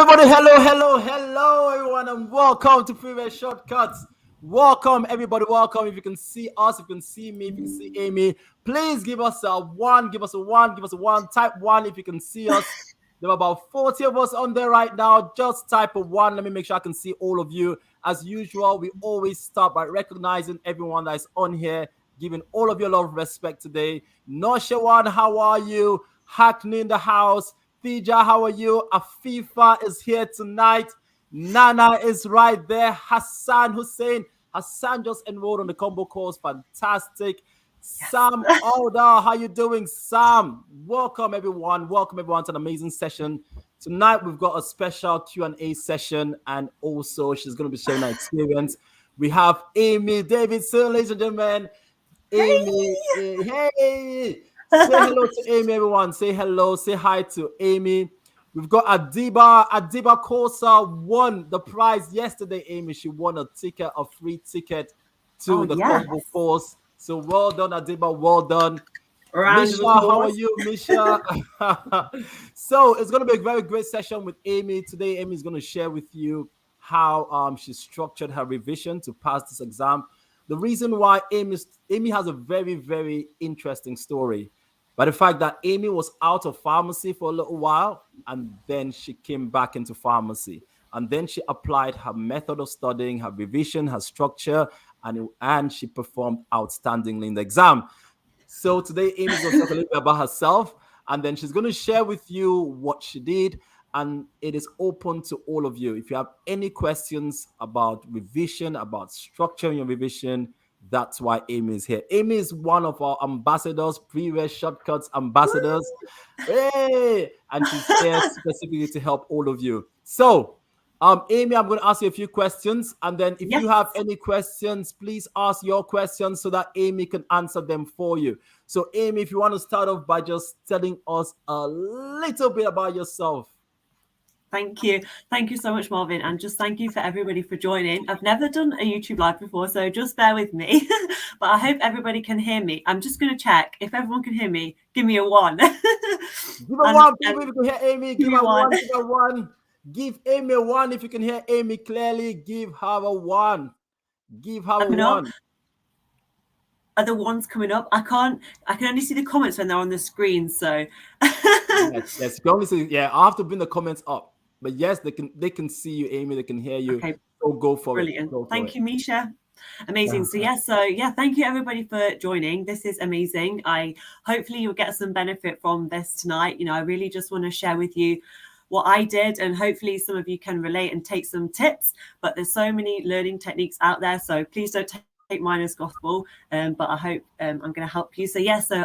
Everybody, hello, everyone, and welcome to Preregshortcuts. Welcome, everybody, welcome. If you can see us, if you can see me, if you can see Aimee, please give us a one, give us a one, type one if you can see us. There are about 40 of us on there right now. Just type a one. Let me make sure I can see all of you. As usual, we always start by recognizing everyone that is on here, giving all of you a lot of respect today. Noshawan, how are you? Hackney in the house. Thija, how are you? Afifa is here tonight. Nana is right there. Hassan Hussein. Hassan just enrolled on the combo course. Fantastic. Yes. Sam Alda, how you doing, Sam? Welcome, everyone. Welcome, everyone, to an amazing session. Tonight, we've got a special Q&A session, and also she's going to be sharing her experience. We have Aimee Davidson, ladies and gentlemen. Aimee, hey! Say hello to Aimee, everyone. Say hello. Say hi to Aimee. We've got Adiba. Adiba Kosa won the prize yesterday, Aimee. She won a free ticket to the combo course. So well done, Adiba. Well done. Misha, how are you, Misha? So it's going to be a very great session with Aimee. Today, Aimee is going to share with you how she structured her revision to pass this exam. The reason why Aimee has a very, very interesting story. By the fact that Aimee was out of pharmacy for a little while, and then she came back into pharmacy. And then she applied her method of studying, her revision, her structure, and she performed outstandingly in the exam. So today, Aimee is going to talk a little bit about herself, and then she's going to share with you what she did. And it is open to all of you. If you have any questions about revision, about structuring your revision, that's why Aimee is here. Aimee is one of our ambassadors, Preregshortcuts ambassadors. Hey! And she's here specifically to help all of you. So, Aimee, I'm going to ask you a few questions. And then if you have any questions, please ask your questions so that Aimee can answer them for you. So, Aimee, if you want to start off by just telling us a little bit about yourself. Thank you. Thank you so much, Marvin. And just thank you for everybody for joining. I've never done a YouTube live before, so just bear with me. But I hope everybody can hear me. I'm just going to check. If everyone can hear me, give me a one. Give a one, people, if you can hear Aimee. Give her one. Give her one. Give Aimee a one if you can hear Aimee clearly. Give her a one. Give her a one. Are the ones coming up? I can only see the comments when they're on the screen. So yes, you can only see. Yeah, I have to bring the comments up. But yes, they can see you, Aimee. They can hear you. Okay. So go for Brilliant. it. Brilliant. Thank you, Misha. Amazing. So thank you everybody for joining. This is amazing. Hopefully you'll get some benefit from this tonight. I really just want to share with you what I did, and hopefully some of you can relate and take some tips. But there's so many learning techniques out there, so please don't take mine as gospel, but I hope I'm going to help you. So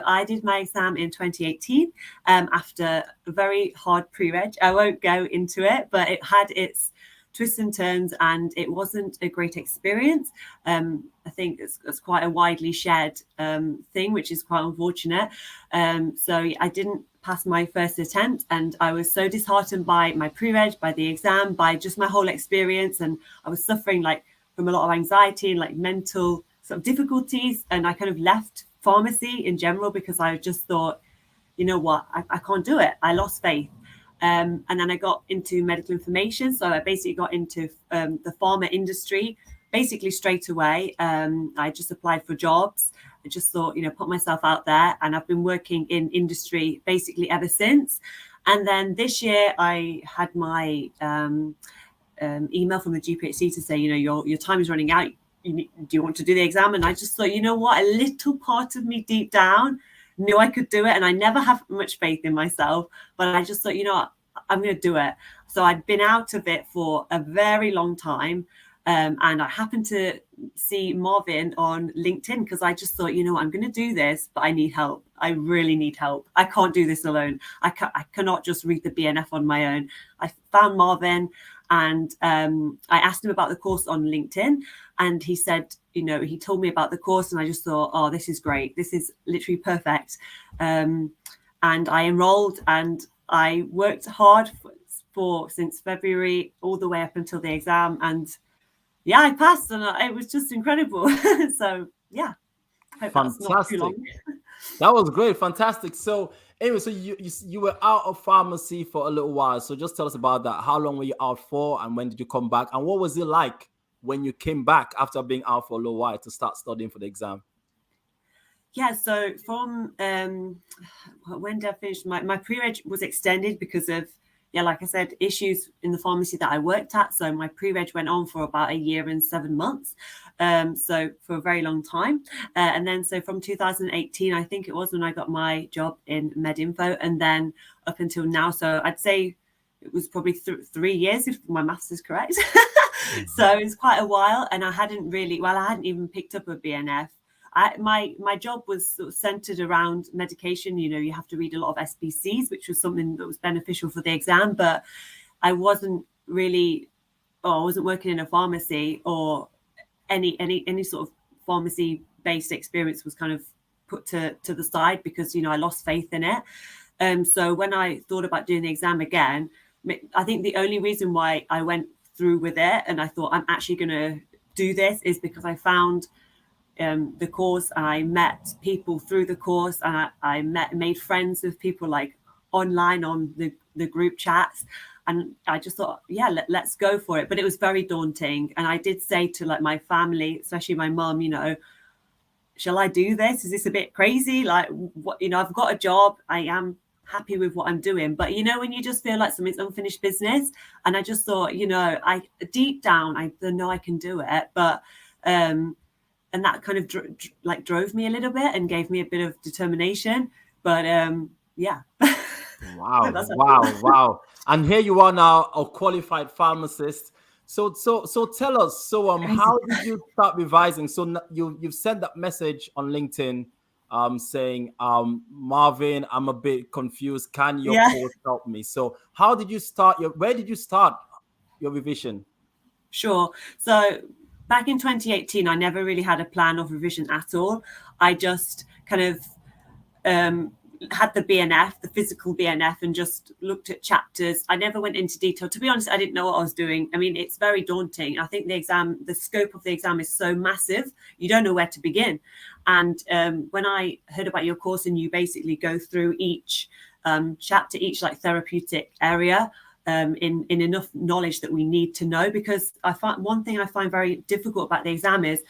I did my exam in 2018 after a very hard pre-reg. I won't go into it, but it had its twists and turns, and it wasn't a great experience. I think it's quite a widely shared thing, which is quite unfortunate. So I didn't pass my first attempt, and I was so disheartened by my pre-reg, by the exam, by just my whole experience, and I was suffering from a lot of anxiety and mental sort of difficulties. And I kind of left pharmacy in general because I just thought, you know what, I can't do it. I lost faith. And then I got into medical information. So I basically got into the pharma industry basically straight away. I just applied for jobs. I just thought, put myself out there. And I've been working in industry basically ever since. And then this year I had my email from the GPHC to say, your time is running out. Do you want to do the exam? And I just thought, you know what, a little part of me deep down knew I could do it. And I never have much faith in myself, but I just thought, I'm going to do it. So I'd been out of it for a very long time. And I happened to see Marvin on LinkedIn because I just thought, I'm going to do this, but I need help. I really need help. I can't do this alone. I cannot just read the BNF on my own. I found Marvin, and I asked him about the course on LinkedIn, and he said, he told me about the course, and I just thought, oh, this is great. This is literally perfect. And I enrolled, and I worked hard since February all the way up until the exam, and I passed, and it was just incredible. So fantastic. That was great, fantastic. So anyway, so you were out of pharmacy for a little while. So just tell us about that. How long were you out for, and when did you come back? And what was it like when you came back after being out for a little while to start studying for the exam? Yeah, so from when did I finish? My pre-reg was extended because of, yeah, like I said, issues in the pharmacy that I worked at. So my pre-reg went on for about a year and 7 months. So for a very long time. And then so from 2018, I think it was when I got my job in MedInfo, and then up until now. So I'd say it was probably 3 years, if my maths is correct. So it's quite a while. And I hadn't even picked up a BNF. My job was sort of centered around medication. You know, you have to read a lot of SPCs, which was something that was beneficial for the exam, but I wasn't really, I wasn't working in a pharmacy, or any sort of pharmacy based experience was kind of put to the side because, you know, I lost faith in it. So when I thought about doing the exam again, I think the only reason why I went through with it and I thought I'm actually going to do this is because I found the course, and I met people through the course, and I made friends with people like online on the group chats, and I just thought, yeah, let's go for it. But it was very daunting, and I did say to like my family, especially my mum, you know, shall I do this? Is this a bit crazy? Like, what, you know, I've got a job, I am happy with what I'm doing, but you know, when you just feel like something's unfinished business, and I just thought, you know, I deep down I know I can do it, but and that kind of drove me a little bit and gave me a bit of determination. But yeah. Wow. And here you are now, a qualified pharmacist. So tell us, how did you start revising? So you've sent that message on LinkedIn saying, Marvin, I'm a bit confused. Can your course help me? So where did you start your revision? Sure. So back in 2018, I never really had a plan of revision at all. I just kind of had the BNF, the physical BNF, and just looked at chapters. I never went into detail. To be honest, I didn't know what I was doing. I mean, it's very daunting. I think the scope of the exam is so massive, you don't know where to begin. And when I heard about your course and you basically go through each chapter, each like therapeutic area, in enough knowledge that we need to know, because I find one thing I find very difficult about the exam is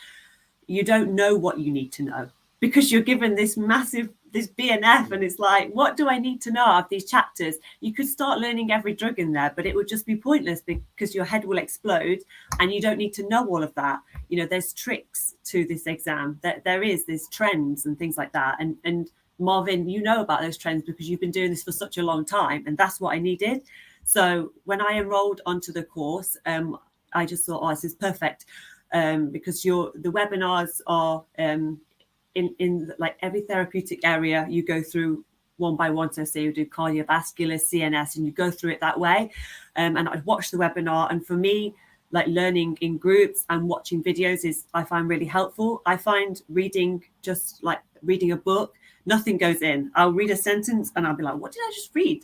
you don't know what you need to know, because you're given this BNF, and it's like, what do I need to know of these chapters? You could start learning every drug in there, but it would just be pointless because your head will explode and you don't need to know all of that. You know, there's tricks to this exam, that there's trends and things like that. And Marvin, you know about those trends because you've been doing this for such a long time, and that's what I needed. So when I enrolled onto the course, I just thought, oh, this is perfect, because the webinars are in like every therapeutic area you go through one by one. So say you do cardiovascular, CNS, and you go through it that way. And I'd watch the webinar, and for me, like learning in groups and watching videos I find really helpful. I find reading, just like reading a book, nothing goes in. I'll read a sentence and I'll be like, what did I just read?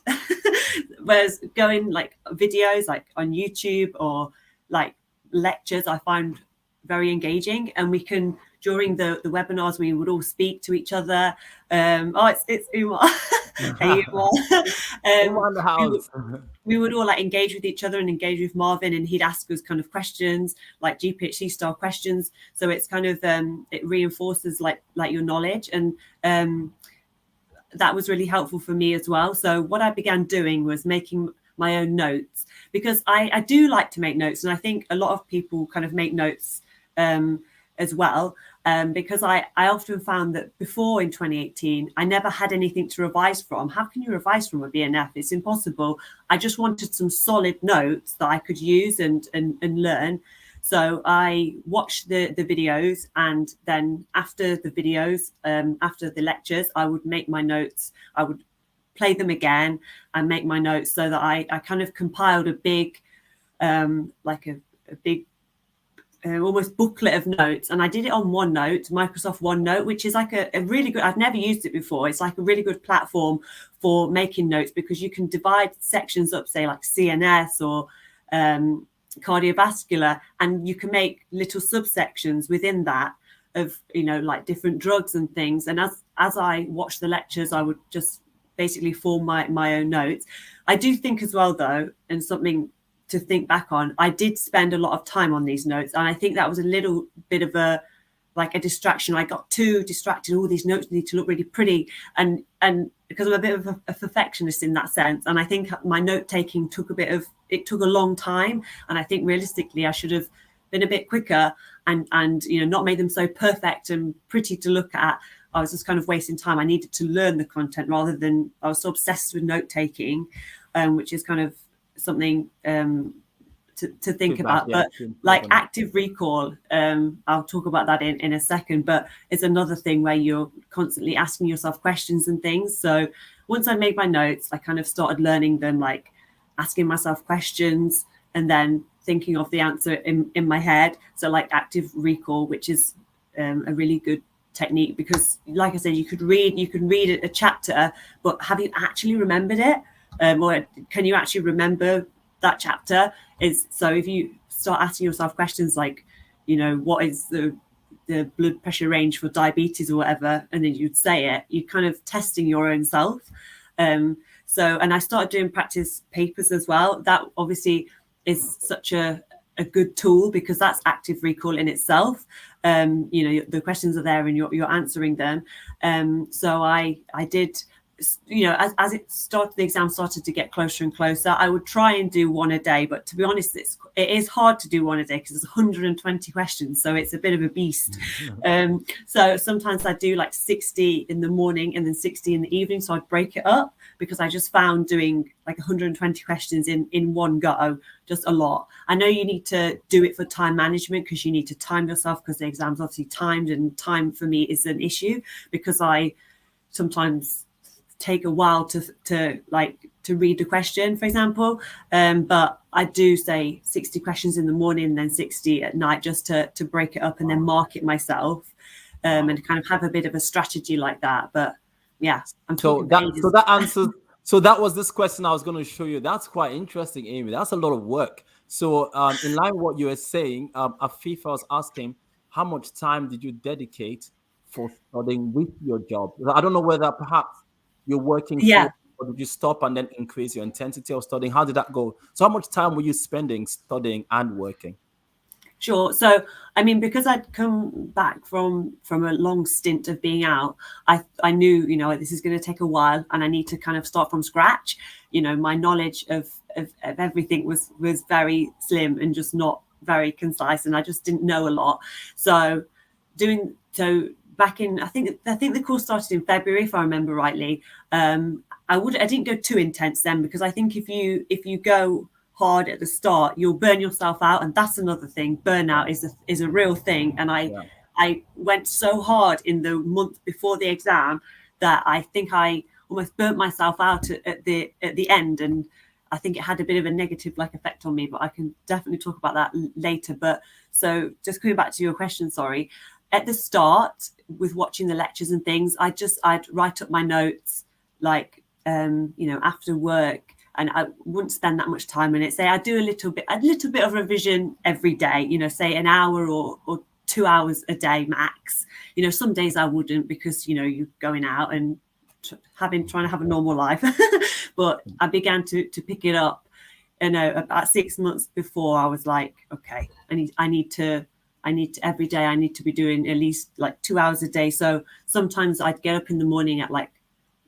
Whereas going like videos like on YouTube or like lectures, I find very engaging, and we can, during the webinars, we would all speak to each other. It's Umar. Hey, Umar. Umar in the house. We would all like engage with each other and engage with Marvin, and he'd ask us kind of questions, like GPHC style questions. So it's kind of it reinforces like your knowledge, and that was really helpful for me as well. So what I began doing was making my own notes, because I do like to make notes, and I think a lot of people kind of make notes as well, because I often found that before in 2018 I never had anything to revise from. How can you revise from a BNF? It's impossible. I just wanted some solid notes that I could use and learn. So I watched the videos, and then after the videos, after the lectures, I would make my notes. I would play them again and make my notes, so that I kind of compiled a big like a big almost booklet of notes, and I did it on OneNote, Microsoft OneNote, which is like a really good, I've never used it before. It's like a really good platform for making notes, because you can divide sections up, say like CNS or cardiovascular, and you can make little subsections within that. like different drugs and things. And as I watched the lectures, I would just basically form my own notes. I do think as well, though, and something to think back on, I did spend a lot of time on these notes, and I think that was a little bit of a distraction. I got too distracted. All these notes need to look really pretty, and because I'm a bit of a perfectionist in that sense, and I think my note taking took a long time, and I think realistically I should have been a bit quicker and not made them so perfect and pretty to look at. I was just kind of wasting time. I needed to learn the content rather than I was so obsessed with note taking, which is kind of something to think about. But like active recall, I'll talk about that in a second, but it's another thing where you're constantly asking yourself questions and things. So once I made my notes, I kind of started learning them, like asking myself questions and then thinking of the answer in my head. So like active recall, which is a really good technique, because like I said, you can read a chapter, but have you actually remembered it? Or can you actually remember that chapter? So if you start asking yourself questions like, what is the blood pressure range for diabetes or whatever, and then you'd say it, you're kind of testing your own self. And I started doing practice papers as well. That obviously is such a good tool, because that's active recall in itself. The questions are there and you're answering them. So I did, as the exam started to get closer and closer, I would try and do one a day. But to be honest, it is hard to do one a day because there's 120 questions. So it's a bit of a beast. So sometimes I do like 60 in the morning and then 60 in the evening. So I'd break it up, because I just found doing like 120 questions in one go just a lot. I know you need to do it for time management, because you need to time yourself, because the exam's obviously timed, and time for me is an issue because I sometimes take a while to read the question, for example. But I do say 60 questions in the morning, then 60 at night, just to break it up and then mark it myself, and kind of have a bit of a strategy like that. But yeah, that answers. So that was this question I was going to show you. That's quite interesting, Aimee. That's a lot of work. So in line with what you were saying, Afifa was asking, how much time did you dedicate for studying with your job? I don't know whether perhaps you're working full, or did you stop and then increase your intensity of studying? How did that go? So how much time were you spending studying and working? Sure. So, I mean, because I'd come back from a long stint of being out, I knew, this is going to take a while and I need to kind of start from scratch. My knowledge of everything was very slim and just not very concise, and I just didn't know a lot. So back in, I think the course started in February, if I remember rightly. I didn't go too intense then, because I think if you go hard at the start, you'll burn yourself out, and that's another thing. Burnout is a real thing, and I went so hard in the month before the exam that I think I almost burnt myself out at the end, and I think it had a bit of a negative effect on me, but I can definitely talk about that later. But so just coming back to your question, sorry, at the start with watching the lectures and things, I'd write up my notes after work, and I wouldn't spend that much time on it. Say I do a little bit of revision every day, say an hour or 2 hours a day max. Some days I wouldn't, because you're going out and trying to have a normal life. But I began to pick it up. About 6 months before, I was like, okay, I need to every day I need to be doing at least 2 hours a day. So sometimes I'd get up in the morning at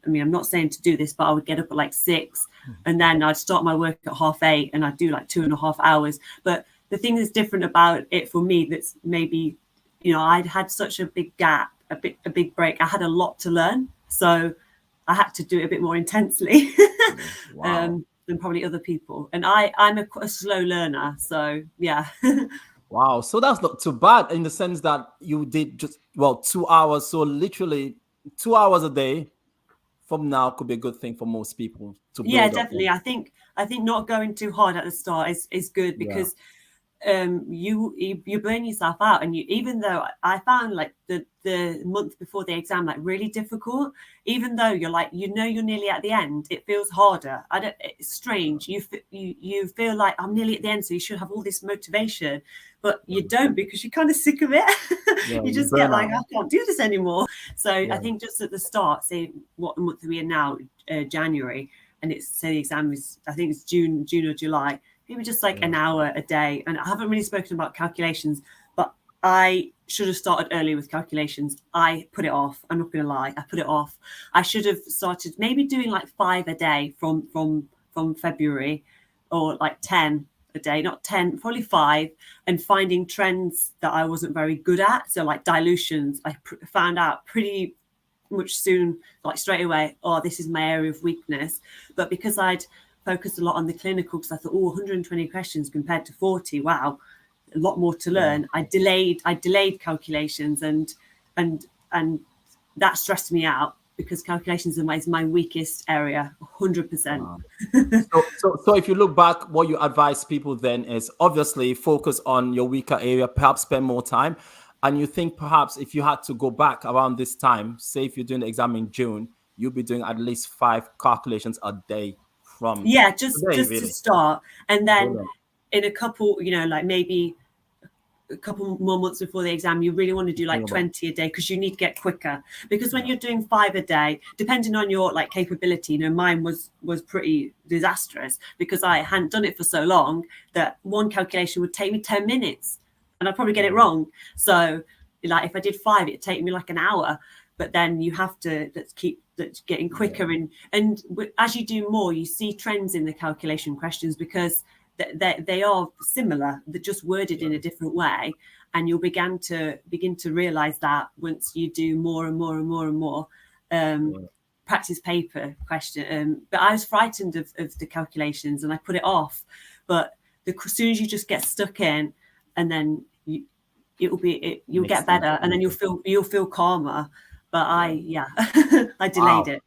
I'm not saying to do this, but I would get up at 6, and then I'd start my work at 8:30, and I'd do 2.5 hours. But the thing that's different about it for me, that's maybe, I'd had such a big gap, a big break. I had a lot to learn, so I had to do it a bit more intensely than probably other people. And I'm a slow learner, so yeah. Wow, so that's not too bad, in the sense that you did just 2 hours. So literally 2 hours a day from now could be a good thing for most people to build definitely. I think not going too hard at the start is good, because you burn yourself out. And even though I found like the month before the exam like really difficult, even though you're like, you're nearly at the end, it feels harder. It's strange. You feel like I'm nearly at the end, so you should have all this motivation, but you don't, because you're kind of sick of it. You just get like, I can't do this anymore. So I think just at the start, say what month are we in now, January, and it's, say the exam is, I think it's June or July, maybe just like an hour a day. And I haven't really spoken about calculations, but I should have started early with calculations. I put it off. I'm not going to lie. I put it off. I should have started maybe doing like 5 a day from February, or like 10 a day, not 10, probably 5, and finding trends that I wasn't very good at. So like dilutions, I found out pretty much soon, like straight away, oh, this is my area of weakness. But because I'd focused a lot on the clinical, because I thought, 120 questions compared to 40, wow, a lot more to learn. I delayed calculations, and that stressed me out, because calculations is my weakest area, 100%. Wow. So if you look back, what you advise people then is obviously focus on your weaker area, perhaps spend more time. And you think perhaps if you had to go back around this time, say if you're doing the exam in June, you'll be doing at least 5 calculations a day from just today, just really. to start. And then Brilliant. in a couple, like maybe a couple more months before the exam, you really want to do like 20 a day, because you need to get quicker. Because when you're doing 5 a day, depending on your like capability, mine was pretty disastrous, because I hadn't done it for so long that one calculation would take me 10 minutes and I'd probably get it wrong. So like if I did 5, it'd take me like an hour. But then you have to keep getting quicker. And as you do more, you see trends in the calculation questions, because they are similar, they're just worded in a different way. And you'll begin to realize that once you do more and more and more and more practice paper question. But I was frightened of the calculations, and I put it off. But as soon as you just get stuck in, and then you'll get better, and then you'll feel calmer. But I delayed it.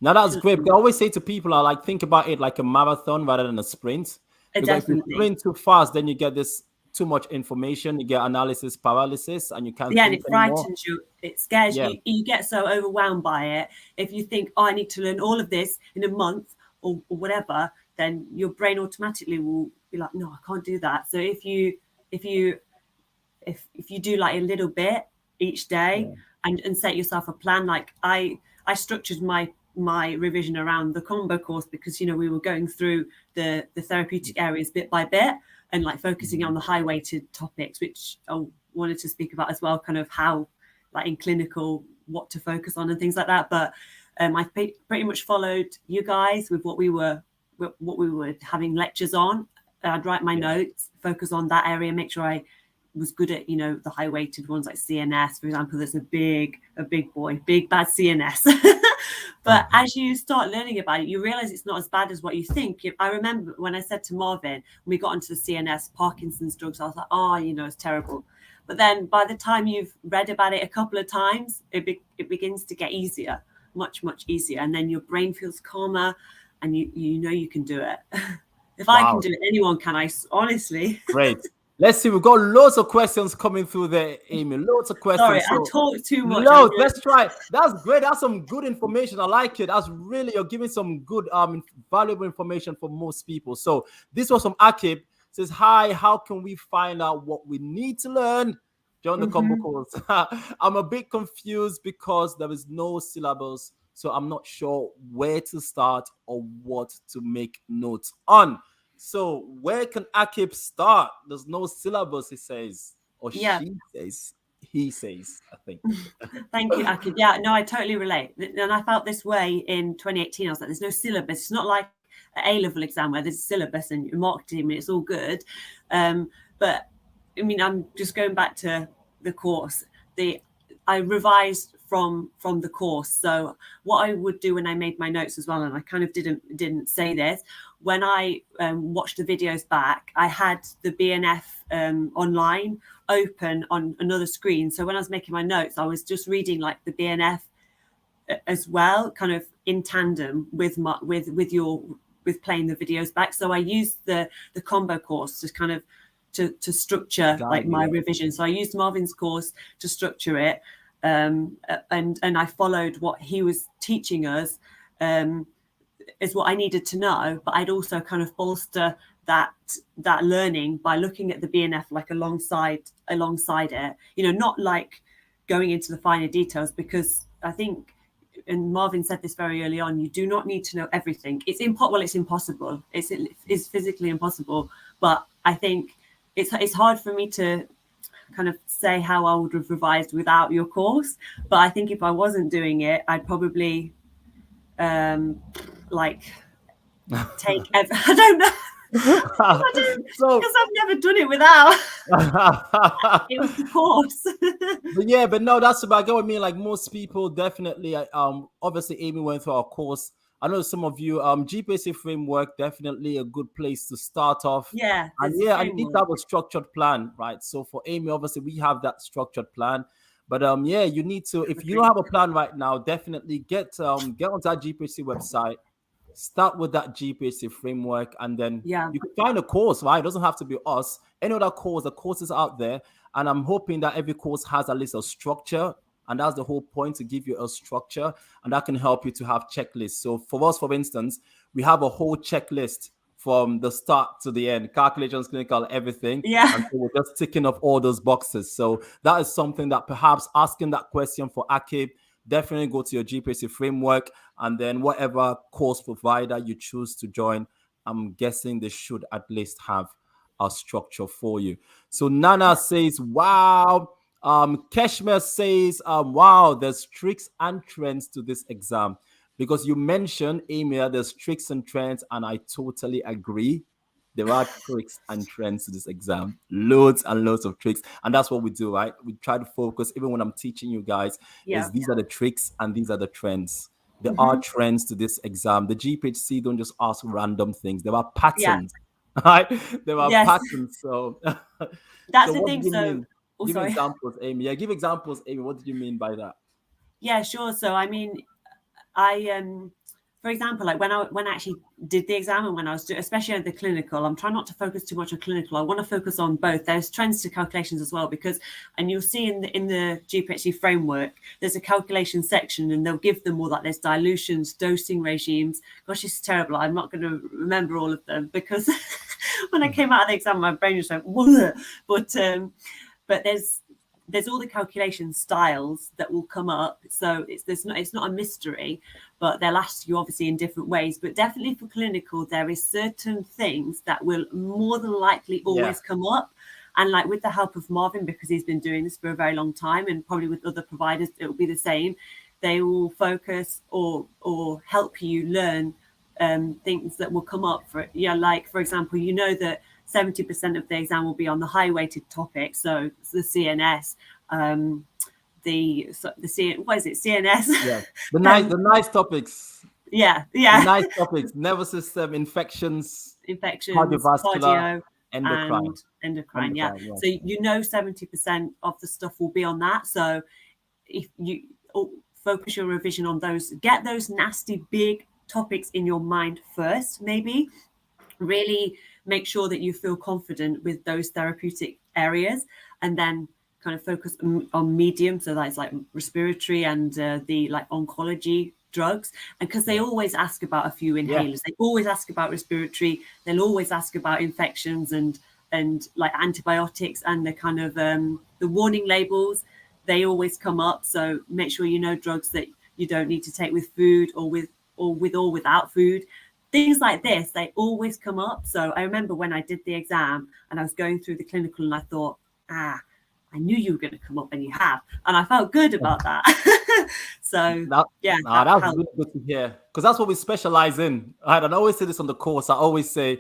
Now that's great. I always say to people, I like, think about it like a marathon rather than a sprint. Because if you sprint too fast, then you get this too much information, you get analysis paralysis, and you can't. And it frightens you. It scares you. You get so overwhelmed by it. If you think, I need to learn all of this in a month or whatever, then your brain automatically will be like, no, I can't do that. So if you do like a little bit each day, and set yourself a plan, like I structured my revision around the combo course, because we were going through the therapeutic areas bit by bit, and like focusing on the high weighted topics, which I wanted to speak about as well, kind of how like in clinical what to focus on and things like that. But I pretty much followed you guys with what we were having lectures on. I'd write my notes, focus on that area, make sure I was good at the high weighted ones like CNS, for example. There's a big boy, big bad CNS. But as you start learning about it, you realize it's not as bad as what you think. I remember when I said to Marvin, when we got onto the CNS Parkinson's drugs, I was like, it's terrible. But then by the time you've read about it a couple of times, it begins to get easier, much easier, and then your brain feels calmer, and you can do it. If I can do it, anyone can. Honestly. Great. Let's see. We've got loads of questions coming through there, Aimee. Loads of questions. Sorry, I talk too much. No, let's try. That's great. That's some good information. I like it. That's really, you're giving some good, valuable information for most people. So this was from Akib. Says, hi, how can we find out what we need to learn during the combo course? I'm a bit confused because there is no syllabus, so I'm not sure where to start or what to make notes on. So where can Akib start? There's no syllabus, he says, or she says, he says, I think. Thank you, Akib. Yeah, no, I totally relate. And I felt this way in 2018. I was like, there's no syllabus. It's not like an A-level exam where there's a syllabus and you're marked in and it's all good. But I mean, I'm just going back to the course. I revised from the course. So what I would do when I made my notes as well, and I kind of didn't say this, when I watched the videos back, I had the BNF online open on another screen. So when I was making my notes, I was just reading like the BNF as well, kind of in tandem with playing the videos back. So I used the combo course to kind of to structure like my revision. So I used Marvin's course to structure it, and I followed what he was teaching us, is what I needed to know. But I'd also kind of bolster that learning by looking at the BNF like alongside it, you know, not like going into the finer details, because I think, and Marvin said this very early on, you do not need to know everything. It's impossible. It's physically impossible. But I think it's hard for me to kind of say how I would have revised without your course. But I think if I wasn't doing it, I'd probably like take I don't know. Because I've never done it without. It was the course. but no, that's about. I get what I mean. Like most people, definitely. Obviously, Aimee went through our course. I know some of you. GPHC framework, definitely a good place to start off. Yeah, and you need to have a structured plan, right? So for Aimee, obviously, we have that structured plan. But you need to. If you don't have a plan right now, definitely get onto that GPHC website. Start with that GPHC framework, and then you can find a course, right? It doesn't have to be us. Any other course, the courses out there. And I'm hoping that every course has at least a structure. And that's the whole point, to give you a structure. And that can help you to have checklists. So for us, for instance, we have a whole checklist from the start to the end, calculations, clinical, everything. Yeah. And so we're just ticking off all those boxes. So that is something that perhaps asking that question for AKIB, definitely go to your GPHC framework, and then whatever course provider you choose to join, I'm guessing they should at least have a structure for you. So Nana says, wow. Keshmer says, wow, there's tricks and trends to this exam. Because you mentioned, Aimee, there's tricks and trends, and I totally agree. There are tricks and trends to this exam. Loads and loads of tricks. And that's what we do, right? We try to focus, even when I'm teaching you guys, is these are the tricks and these are the trends. There are trends to this exam. The GPHC don't just ask random things. There are patterns, right? There are patterns. So that's the thing. So give examples, Aimee. Yeah, give examples, Aimee. What did you mean by that? Yeah, sure. So I mean, for example, like when I actually did the exam, and when I was especially at the clinical, I'm trying not to focus too much on clinical. I want to focus on both. There's trends to calculations as well, because, and you'll see in the GPHC framework, there's a calculation section, and they'll give them all that. There's dilutions, dosing regimes. Gosh, it's terrible. I'm not going to remember all of them, because when I came out of the exam, my brain just went, whoa. But there's all the calculation styles that will come up. So it's not a mystery, but they'll ask you obviously in different ways. But definitely for clinical, there is certain things that will more than likely always come up. And like with the help of Marvin, because he's been doing this for a very long time, and probably with other providers, it will be the same. They will focus or help you learn things that will come up for, like, for example, you know that 70% of the exam will be on the high weighted topics. So the CNS, what is it? CNS? Yeah, the nice topics. Yeah. Nice topics: nervous system, infections, cardiovascular, endocrine. Yeah. So 70% of the stuff will be on that. So if you focus your revision on those, get those nasty big topics in your mind first, maybe really make sure that you feel confident with those therapeutic areas, and then kind of focus on medium. So that's like respiratory and the like oncology drugs. And because they always ask about a few inhalers, they always ask about respiratory, they'll always ask about infections and like antibiotics, and the kind of the warning labels, they always come up. So make sure you know drugs that you don't need to take with food or with or without food. Things like this, they always come up. So I remember when I did the exam and I was going through the clinical, and I thought, I knew you were going to come up, and you have. And I felt good about that. So, that's really good to hear, because that's what we specialize in. Right? And I always say this on the course. I always say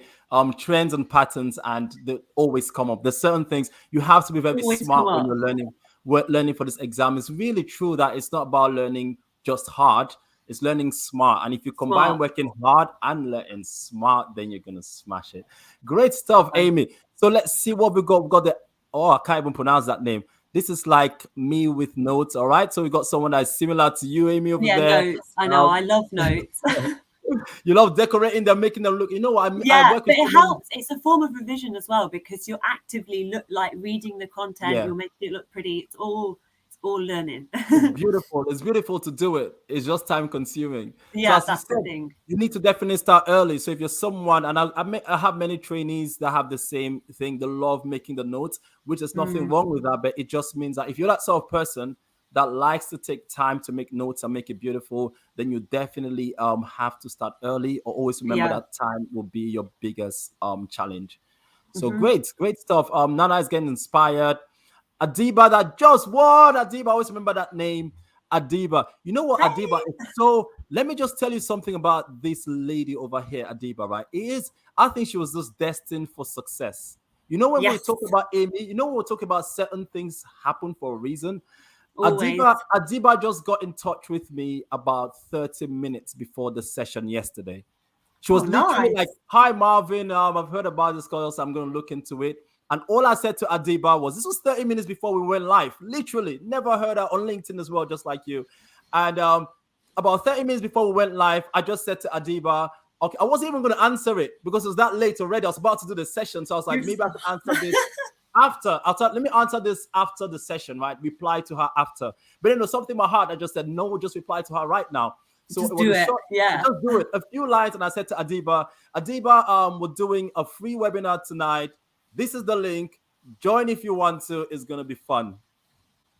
trends and patterns, and they always come up. There's certain things you have to be very smart when you're learning for this exam. It's really true that it's not about learning just hard. It's learning smart. And if you combine working hard and learning smart, then you're going to smash it. Great stuff, Aimee. So let's see what we got. We got I can't even pronounce that name. This is like me with notes, all right? So we got someone that's similar to you, Aimee, over there. Notes. I know. I love notes. You love decorating them, making them look. You know what? I Yeah, work but with it so many. helps. It's a form of revision as well because you're actively reading the content. Yeah. You're making it look pretty. It's all learning. It's beautiful. It's beautiful to do it. It's just time consuming. So Yeah, as you that's the said, thing. you need to definitely start early. So if you're someone, and I have many trainees that have the same thing, they love making the notes, which is nothing wrong with that, but it just means that if you're that sort of person that likes to take time to make notes and make it beautiful, then you definitely have to start early, or always remember Yeah. that time will be your biggest challenge. So Hmm. great stuff. Nana is getting inspired. Adiba that just won. Adiba, I always remember that name. Adiba. You know what, Adiba is so. Let me just tell you something about this lady over here, Adiba, right? I think she was just destined for success. You know, when we Yes, talk about Aimee, you know, when we talk about certain things happen for a reason. always. Adiba just got in touch with me about 30 minutes before the session yesterday. She Oh, was literally like, nice. "Hi Marvin, I've heard about this course. I'm going to look into it." And all I said to Adiba was, "This was 30 minutes before we went live. Literally, never heard her on LinkedIn as well, just like you." And about 30 minutes before we went live, I just said to Adiba, "Okay, I wasn't even going to answer it because it was that late already. I was about to do the session, so I was like, You're maybe I can answer this after. Let me answer this after the session, right? Reply to her after." But then there was something in my heart. I just said, "No, just reply to her right now." So just it was do a it. short, Yeah. just do it. A few lines, and I said to Adiba, we're doing a free webinar tonight. This is the link. Join if you want to. It's gonna be fun.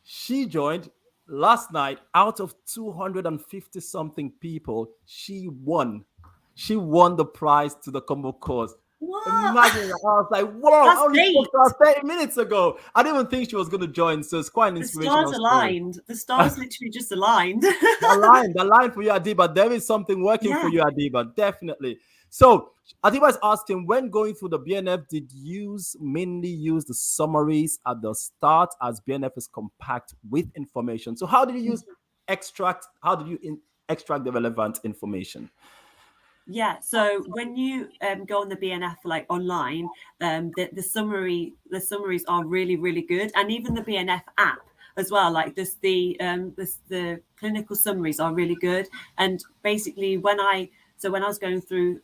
She joined last night. Out of 250 something people, she won. She won the prize to the combo course. What? Imagine that. I was like, whoa, I That's only spoke great. to her 30 minutes ago. I didn't even think she was going to join. So it's quite an The stars inspirational story. aligned. The stars literally just aligned. The line for you, Adiba. There is something working for Yeah. you, Adiba. Definitely. So Adiba is asking, when going through the BNF, did you mainly use the summaries at the start, as BNF is compact with information? So how did you use extract? How did you extract the relevant information? Yeah, so when you go on the BNF like online, the summaries are really really good, and even the BNF app as well. Like the clinical summaries are really good. And basically, when I was going through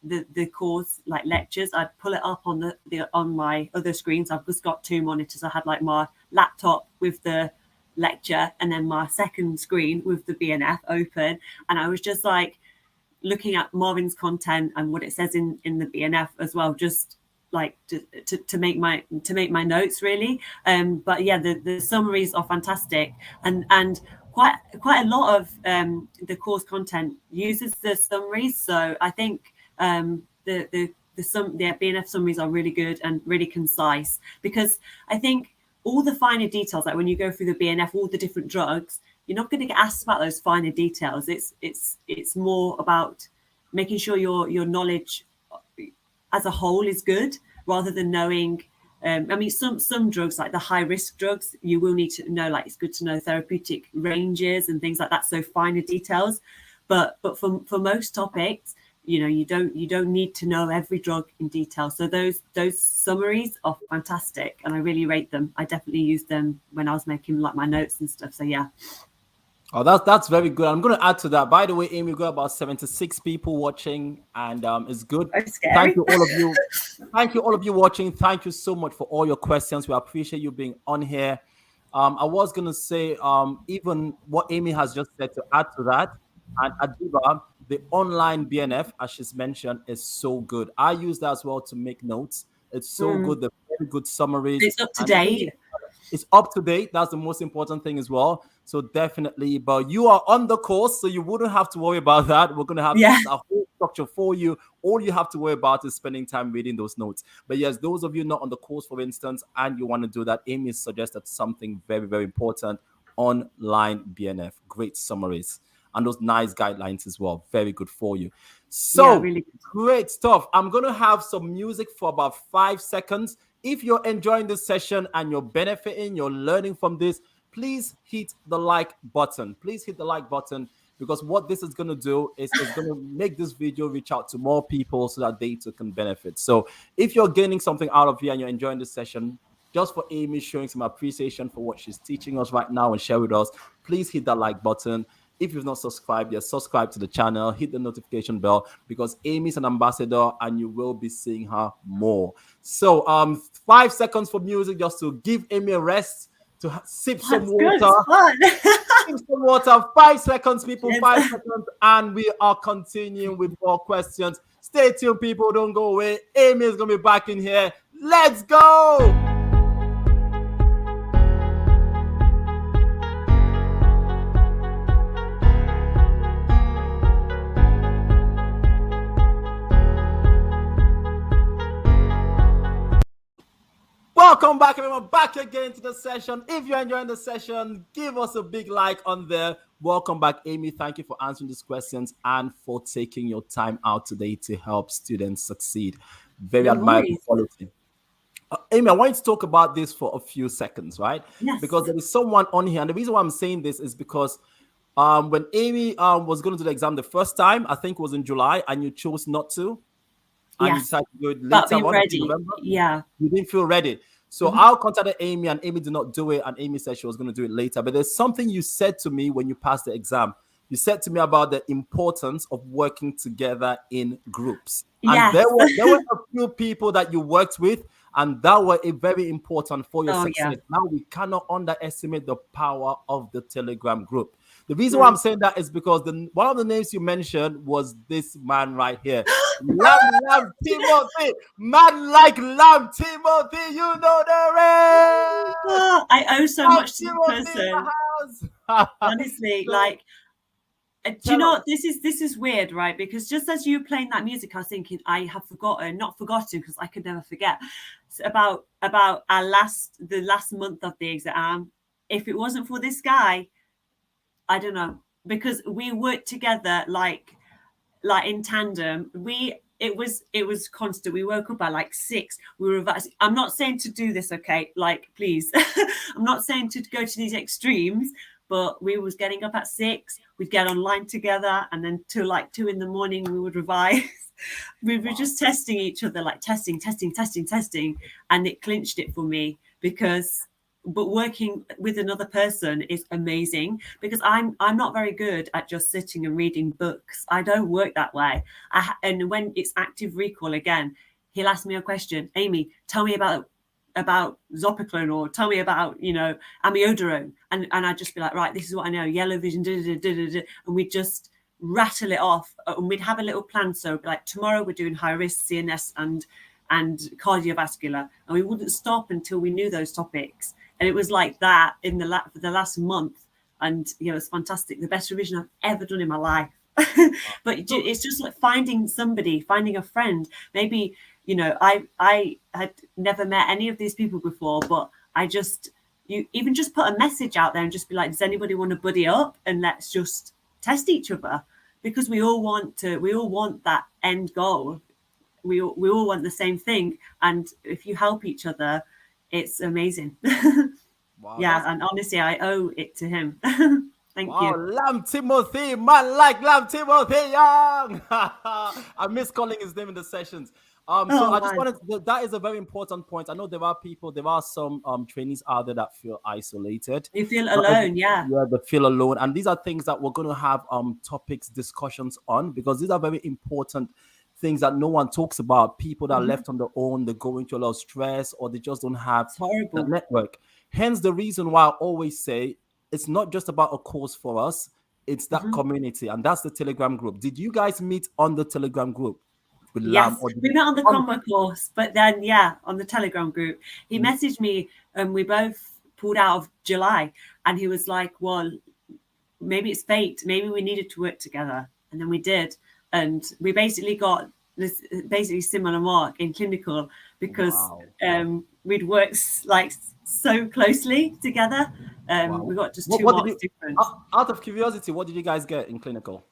the course like lectures, I'd pull it up on the on my other screens. I've just got two monitors. I had like my laptop with the lecture, and then my second screen with the BNF open, and I was just like looking at Marvin's content and what it says in the BNF as well, just like to make my notes really. But yeah, the summaries are fantastic, and quite a lot of the course content uses the summaries. So I think the BNF summaries are really good and really concise, because I think all the finer details, like when you go through the BNF, all the different drugs, you're not going to get asked about those finer details. It's more about making sure your knowledge as a whole is good, rather than knowing. I mean, some drugs, like the high risk drugs, you will need to know. Like, it's good to know therapeutic ranges and things like that. So finer details, but for most topics, you don't need to know every drug in detail. So those summaries are fantastic, and I really rate them. I definitely used them when I was making like my notes and stuff. So yeah. Oh, that's very good. I'm going to add to that. By the way, Aimee, we got about 76 people watching, and it's good. Oh, Thank scary. you, all of you. Thank you, all of you watching. Thank you so much for all your questions. We appreciate you being on here. I was going to say, even what Aimee has just said, to add to that, and Adiba, the online BNF, as she's mentioned, is so good. I use that as well to make notes. It's so good. The very good summaries. It's up to And the thing date. is, it's up to date. That's the most important thing as well. So definitely, but you are on the course, so you wouldn't have to worry about that. We're going to have Yeah. a whole structure for you. All you have to worry about is spending time reading those notes. But yes, those of you not on the course, for instance, and you want to do that, Aimee suggested something very, very important: online BNF. Great summaries and those nice guidelines as well. Very good for you. Yeah, So really good. great stuff. I'm going to have some music for about 5 seconds. If you're enjoying this session and you're benefiting, you're learning from this, please hit the like button. Please hit the like button, because what this is going to do is it's going to make this video reach out to more people so that they too can benefit. So if you're gaining something out of here and you're enjoying this session, just for Aimee showing some appreciation for what she's teaching us right now and share with us, please hit that like button. If you've not subscribed yet, subscribe to the channel, hit the notification bell, because Aimee's an ambassador and you will be seeing her more. So 5 seconds for music just to give Aimee a rest, to sip some water. Sip some water. 5 seconds, people. Yes. 5 seconds, and we are continuing with more questions. Stay tuned, people. Don't go away. Aimee is gonna be back in here. Let's go. Welcome back, everyone. Back again to the session. If you're enjoying the session, give us a big like on there. Welcome back, Aimee. Thank you for answering these questions and for taking your time out today to help students succeed. Very admirable quality. Aimee, I want you to talk about this for a few seconds, right? Yes. Because there is someone on here, and the reason why I'm saying this is because when Aimee was going to do the exam the first time, I think it was in July, and you chose not to. And you decided to do it later on in November. Yeah. You didn't feel ready. So I contacted Aimee, and Aimee did not do it. And Aimee said she was going to do it later. But there's something you said to me when you passed the exam. You said to me about the importance of working together in groups. Yes. And there were a few people that you worked with, and that were very important for your success. Yeah. Now, we cannot underestimate the power of the Telegram group. The reason why I'm saying that is because one of the names you mentioned was this man right here. Lamb Timothy. Man like Lamb Timothy. You know the rest. Oh, I owe so much to this person. Honestly, like, do you know, this is weird, right? Because just as you were playing that music, I was thinking, I have not forgotten, because I could never forget, about the last month of the exam. If it wasn't for this guy, I don't know, because we worked together like in tandem. It was constant. We woke up at like 6. We were revising. I'm not saying to do this, okay? Like, please. I'm not saying to go to these extremes, but we was getting up at 6. We'd get online together, and then till like 2 in the morning we would revise. We were just testing each other, like testing, and it clinched it for me but working with another person is amazing, because I'm not very good at just sitting and reading books. I don't work that way. And when it's active recall, again, he'll ask me a question. Aimee, tell me about Zopiclone, or tell me about, amiodarone. And I'd just be like, right, this is what I know. Yellow vision, and we'd just rattle it off. And we'd have a little plan. So like tomorrow we're doing high risk CNS and cardiovascular. And we wouldn't stop until we knew those topics. And it was like that for the last month. And, it was fantastic. The best revision I've ever done in my life. But it's just like finding a friend. Maybe, I had never met any of these people before, but you even just put a message out there and just be like, does anybody want to buddy up? And let's just test each other, because we all want that end goal. We all want the same thing. And if you help each other, it's amazing. Wow, yeah, and honestly, I owe it to him. Thank you. Lamb Timothy, man like Lamb Timothy Young. I miss calling his name in the sessions. I just wanted that is a very important point. I know there are some trainees out there that feel isolated. You feel alone, yeah. Yeah, they feel alone. And these are things that we're going to have topics, discussions on, because these are very important things that no one talks about. People that are left on their own, they're going through a lot of stress, or they just don't have the network. Hence the reason why I always say it's not just about a course for us, it's that community, and that's the Telegram group. Did you guys meet on the Telegram group? Yes, we met on the combo course, but then on the Telegram group. He messaged me, and we both pulled out of July, and he was like, well, maybe it's fate, maybe we needed to work together. And then we did. And we basically got this similar mark in clinical, because we'd worked like so closely together. We got just 2 marks different. Out of curiosity, what did you guys get in clinical?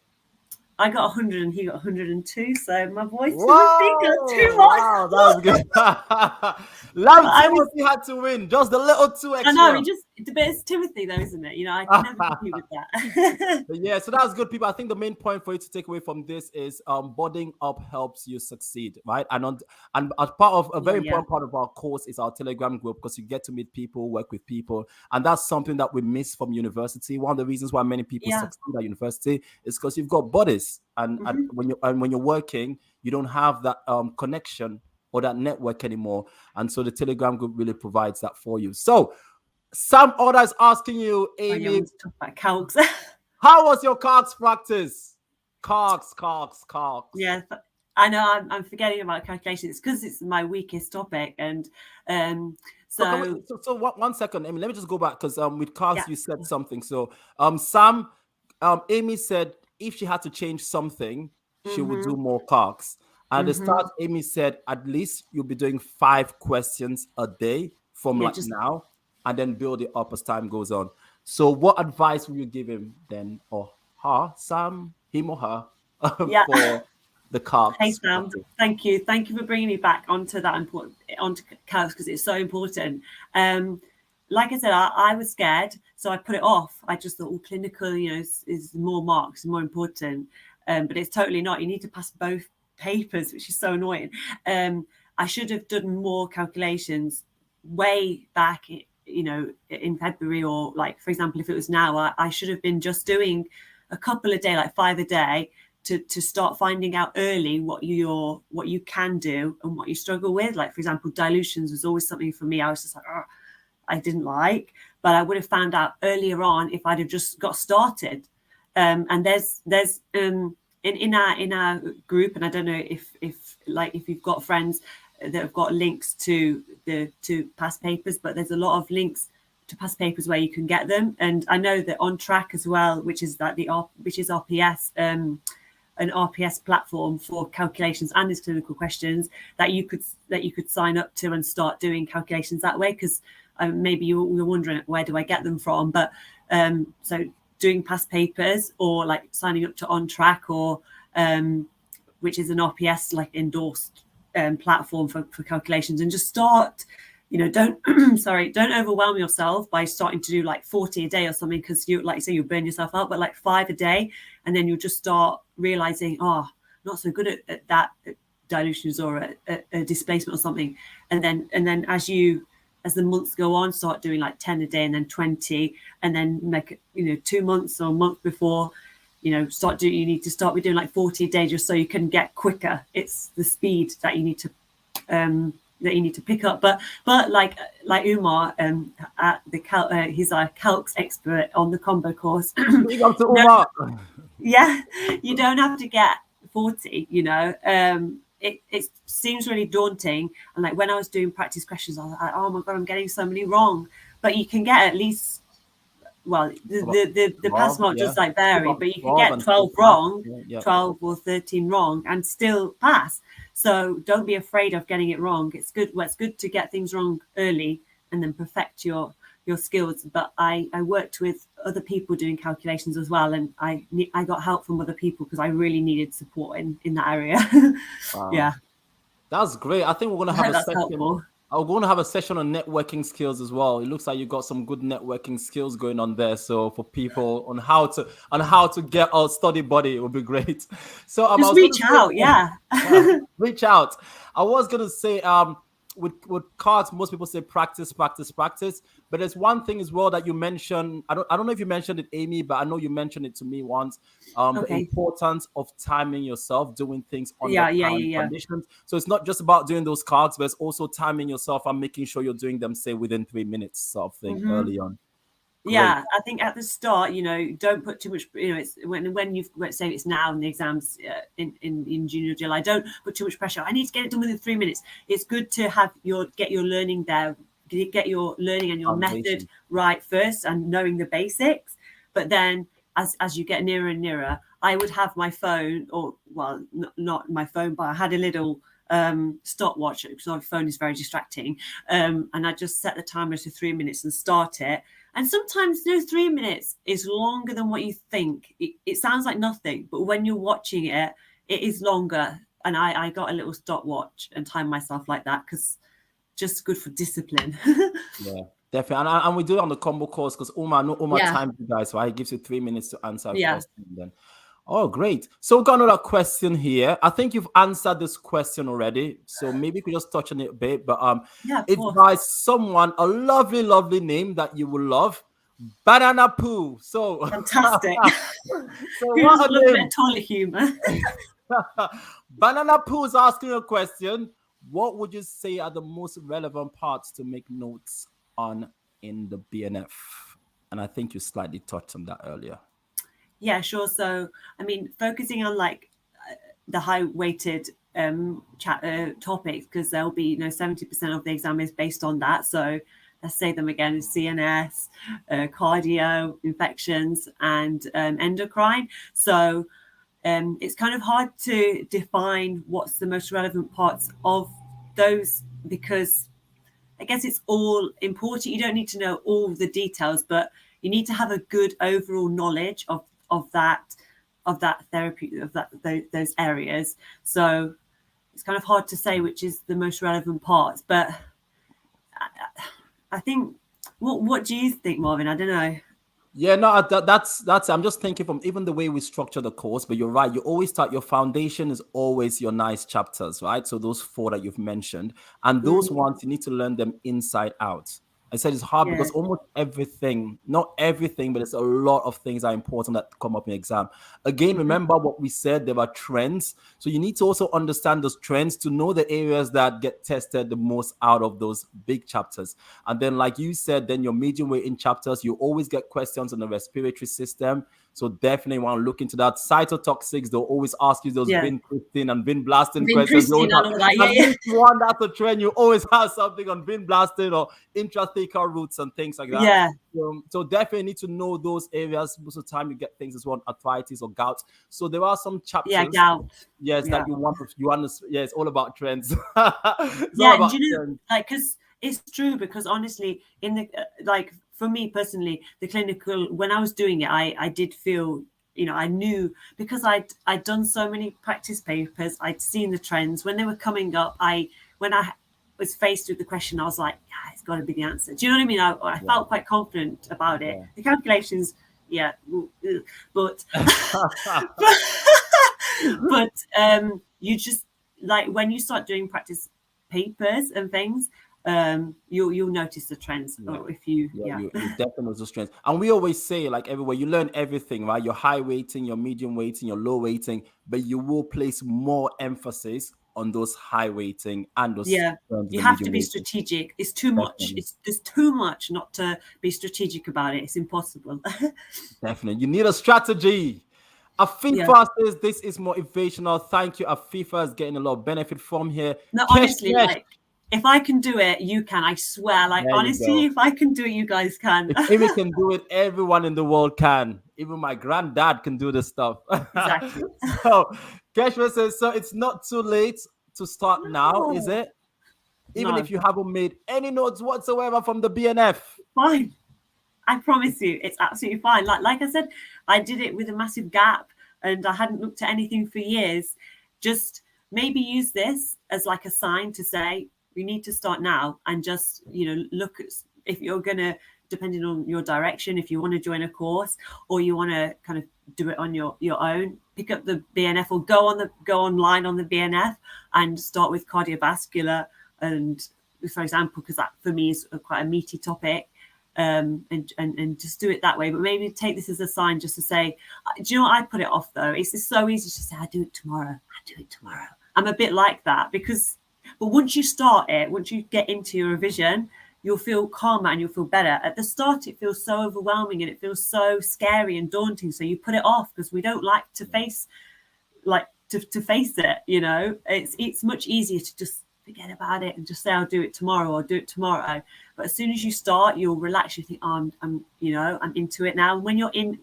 I got 100 and he got 102. So my boy Timothy got 2 marks. Wow, that was good. Lamb Timothy had to win just a little 2 extra. I know, it's Timothy though, isn't it? You know, I can never compete with that. Yeah, so that's good, people. I think the main point for you to take away from this is boarding up helps you succeed, right? And as part of a very important part of our course is our Telegram group, because you get to meet people, work with people, and that's something that we miss from university. One of the reasons why many people succeed at university is because you've got buddies, and when you're working, you don't have that connection or that network anymore, and so the Telegram group really provides that for you. So Sam Order is asking you, Aimee, I want to talk about calcs. how was your calcs practice? Calcs. Yeah, I know I'm forgetting about calculations because it's my weakest topic, and so 1 second, Aimee, let me just go back, because with calcs you said something. So Sam, Aimee said if she had to change something, she would do more calcs. At the start, Aimee said at least you'll be doing 5 questions a day from now, and then build it up as time goes on. So what advice will you give him then, or her, Sam, him or her, for the calcs? Hey Sam, thank you for bringing me back onto onto calcs, because it's so important. Like I said, I was scared, so I put it off. I just thought, clinical, is more marks, more important, but it's totally not. You need to pass both papers, which is so annoying. I should have done more calculations way back in February, or like, for example, if it was now, I should have been just doing a couple a day, like 5 a day, to start finding out early what you can do and what you struggle with. Like, for example, dilutions was always something for me I was just like, I didn't like, but I would have found out earlier on if I'd have just got started. And there's in our group, and I don't know if you've got friends that have got links to past papers, but there's a lot of links to past papers where you can get them. And I know that On Track as well, which is RPS, an RPS platform for calculations and its clinical questions, that you could sign up to and start doing calculations that way, because maybe you're wondering, where do I get them from? But so doing past papers, or like signing up to On Track, or which is an RPS like endorsed platform for calculations, and just start, don't overwhelm yourself by starting to do like 40 a day or something, because you, like you say, you'll burn yourself out, but like 5 a day, and then you'll just start realizing, not so good at that, at dilutions or a displacement or something, and then as the months go on, start doing like 10 a day, and then 20, and then make 2 months or a month before, you need to start with doing like 40 a day, just so you can get quicker. It's the speed that you need to pick up. But like Umar, at the he's our calcs expert on the combo course. Big up to Umar. Yeah, you don't have to get 40. It seems really daunting, and like when I was doing practice questions, I was like, oh my god, I'm getting so many wrong. But you can get at least, well, the pass mark does like vary, but you can get 12 wrong, 12 or 13 wrong, and still pass. So don't be afraid of getting it wrong. It's good. Well, it's good to get things wrong early and then perfect your skills. But I worked with other people doing calculations as well, and I got help from other people because I really needed support in that area. Wow. Yeah, that's great. I think we're gonna have a session. Helpful. I'm going to have a session on networking skills as well. It looks like you got some good networking skills going on there. So for people on how to get a study buddy, it would be great. So just reach out, reach out. I was going to say, with cards, most people say practice, but there's one thing as well that you mentioned. I don't know if you mentioned it, Aimee, but I know you mentioned it to me once. The importance of timing yourself, doing things on conditions. So it's not just about doing those cards, but it's also timing yourself and making sure you're doing them, say, within 3 minutes, sort of thing, early on. Great. Yeah, I think at the start, don't put too much. It's when you've, let's say it's now in the exams in June or July. Don't put too much pressure. I need to get it done within 3 minutes. It's good to get your learning there, get your learning and your method right first, and knowing the basics. But then, as you get nearer and nearer, I would have my phone, or not my phone, but I had a little stopwatch because my phone is very distracting, and I just set the timer to 3 minutes and start it. And sometimes 3 minutes is longer than what you think. It sounds like nothing, but when you're watching it, it is longer. And I got a little stopwatch and timed myself like that, because just good for discipline. Yeah. Definitely. And we do it on the combo course because Uma, no Uma Yeah. time you guys, right? It gives you 3 minutes to answer a Yeah. question. Then. Oh, great. So we've got another question here. I think you've answered this question already. So maybe you could just touch on it a bit. But Yeah, of it's course. by someone, a lovely, lovely name that you will love. Banana Poo. So Fantastic. so Who what doesn't a love a bit name. of toilet humour? Banana Poo is asking a question. What would you say are the most relevant parts to make notes on in the BNF? And I think you slightly touched on that earlier. Yeah, sure. So, I mean, focusing on like the high weighted topics, because there'll be 70% of the exam is based on that. So let's say them again: CNS, cardio, infections, and endocrine. So it's kind of hard to define what's the most relevant parts of those, because I guess it's all important. You don't need to know all the details, but you need to have a good overall knowledge of that therapy, of those areas. So it's kind of hard to say which is the most relevant parts, but I think what do you think, Marvin? I don't know. Yeah, no, that's. I'm just thinking from even the way we structure the course. But you're right. You always start. Your foundation is always your nice chapters, right? So those 4 that you've mentioned, and those ones you need to learn them inside out. I said it's hard because almost everything, not everything, but there's a lot of things are important that come up in exam. Again, remember what we said, there are trends. So you need to also understand those trends to know the areas that get tested the most out of those big chapters. And then, like you said, then your medium weight in chapters, you always get questions on the respiratory system. So definitely want to look into that. Cytotoxics, they'll always ask you those vincristine and vinblastin questions. And all that. Yeah. One, that's a trend. You always have something on vinblastin or intrathecal routes and things like that. Yeah. So definitely need to know those areas. Most of the time you get things as well, arthritis or gout. So there are some chapters. Yeah, gout. Yes, that you want. You understand. Yeah, it's all about trends. Yeah, like, because it's true. Because honestly, in the like for me personally, the clinical, when I was doing it, I did feel, I knew, because I'd done so many practice papers. I'd seen the trends when they were coming up. When I was faced with the question, I was like, yeah, it's got to be the answer. Do you know what I mean? I felt quite confident about it. Yeah. The calculations, but you just, like, when you start doing practice papers and things, you'll notice the trends. Or if you definitely notice those trends. And we always say, like, everywhere, you learn everything, right? Your high weighting, your medium weighting, your low weighting, but you will place more emphasis on those high weighting and those. You have to be strategic. It's too much. There's too much not to be strategic about it. It's impossible. Definitely, you need a strategy. Afifa says this is motivational. Thank you. Afifa is getting a lot of benefit from here. No, honestly, like, if I can do it, you can. I swear. Like, honestly, if I can do it, you guys can. If Amy can do it, everyone in the world can. Even my granddad can do this stuff. Exactly. So, Keshma says, so it's not too late to start now, is it? Even if you haven't made any notes whatsoever from the BNF. Fine. I promise you, it's absolutely fine. Like I said, I did it with a massive gap and I hadn't looked at anything for years. Just maybe use this as like a sign to say, we need to start now, and just, look at, if you're going to, depending on your direction, if you want to join a course or you want to kind of do it on your own, pick up the BNF or go online on the BNF and start with cardiovascular, and for example, because that for me is quite a meaty topic. And just do it that way. But maybe take this as a sign just to say, do you know what? I put it off though. It's just so easy to say, I do it tomorrow. I'm a bit like that but once you start it, once you get into your revision, you'll feel calmer and you'll feel better. At the start, it feels so overwhelming and it feels so scary and daunting. So you put it off because we don't like to face, to face it. It's much easier to just forget about it and just say, I'll do it tomorrow. But as soon as you start, you'll relax. You think, I'm into it now. And when you're in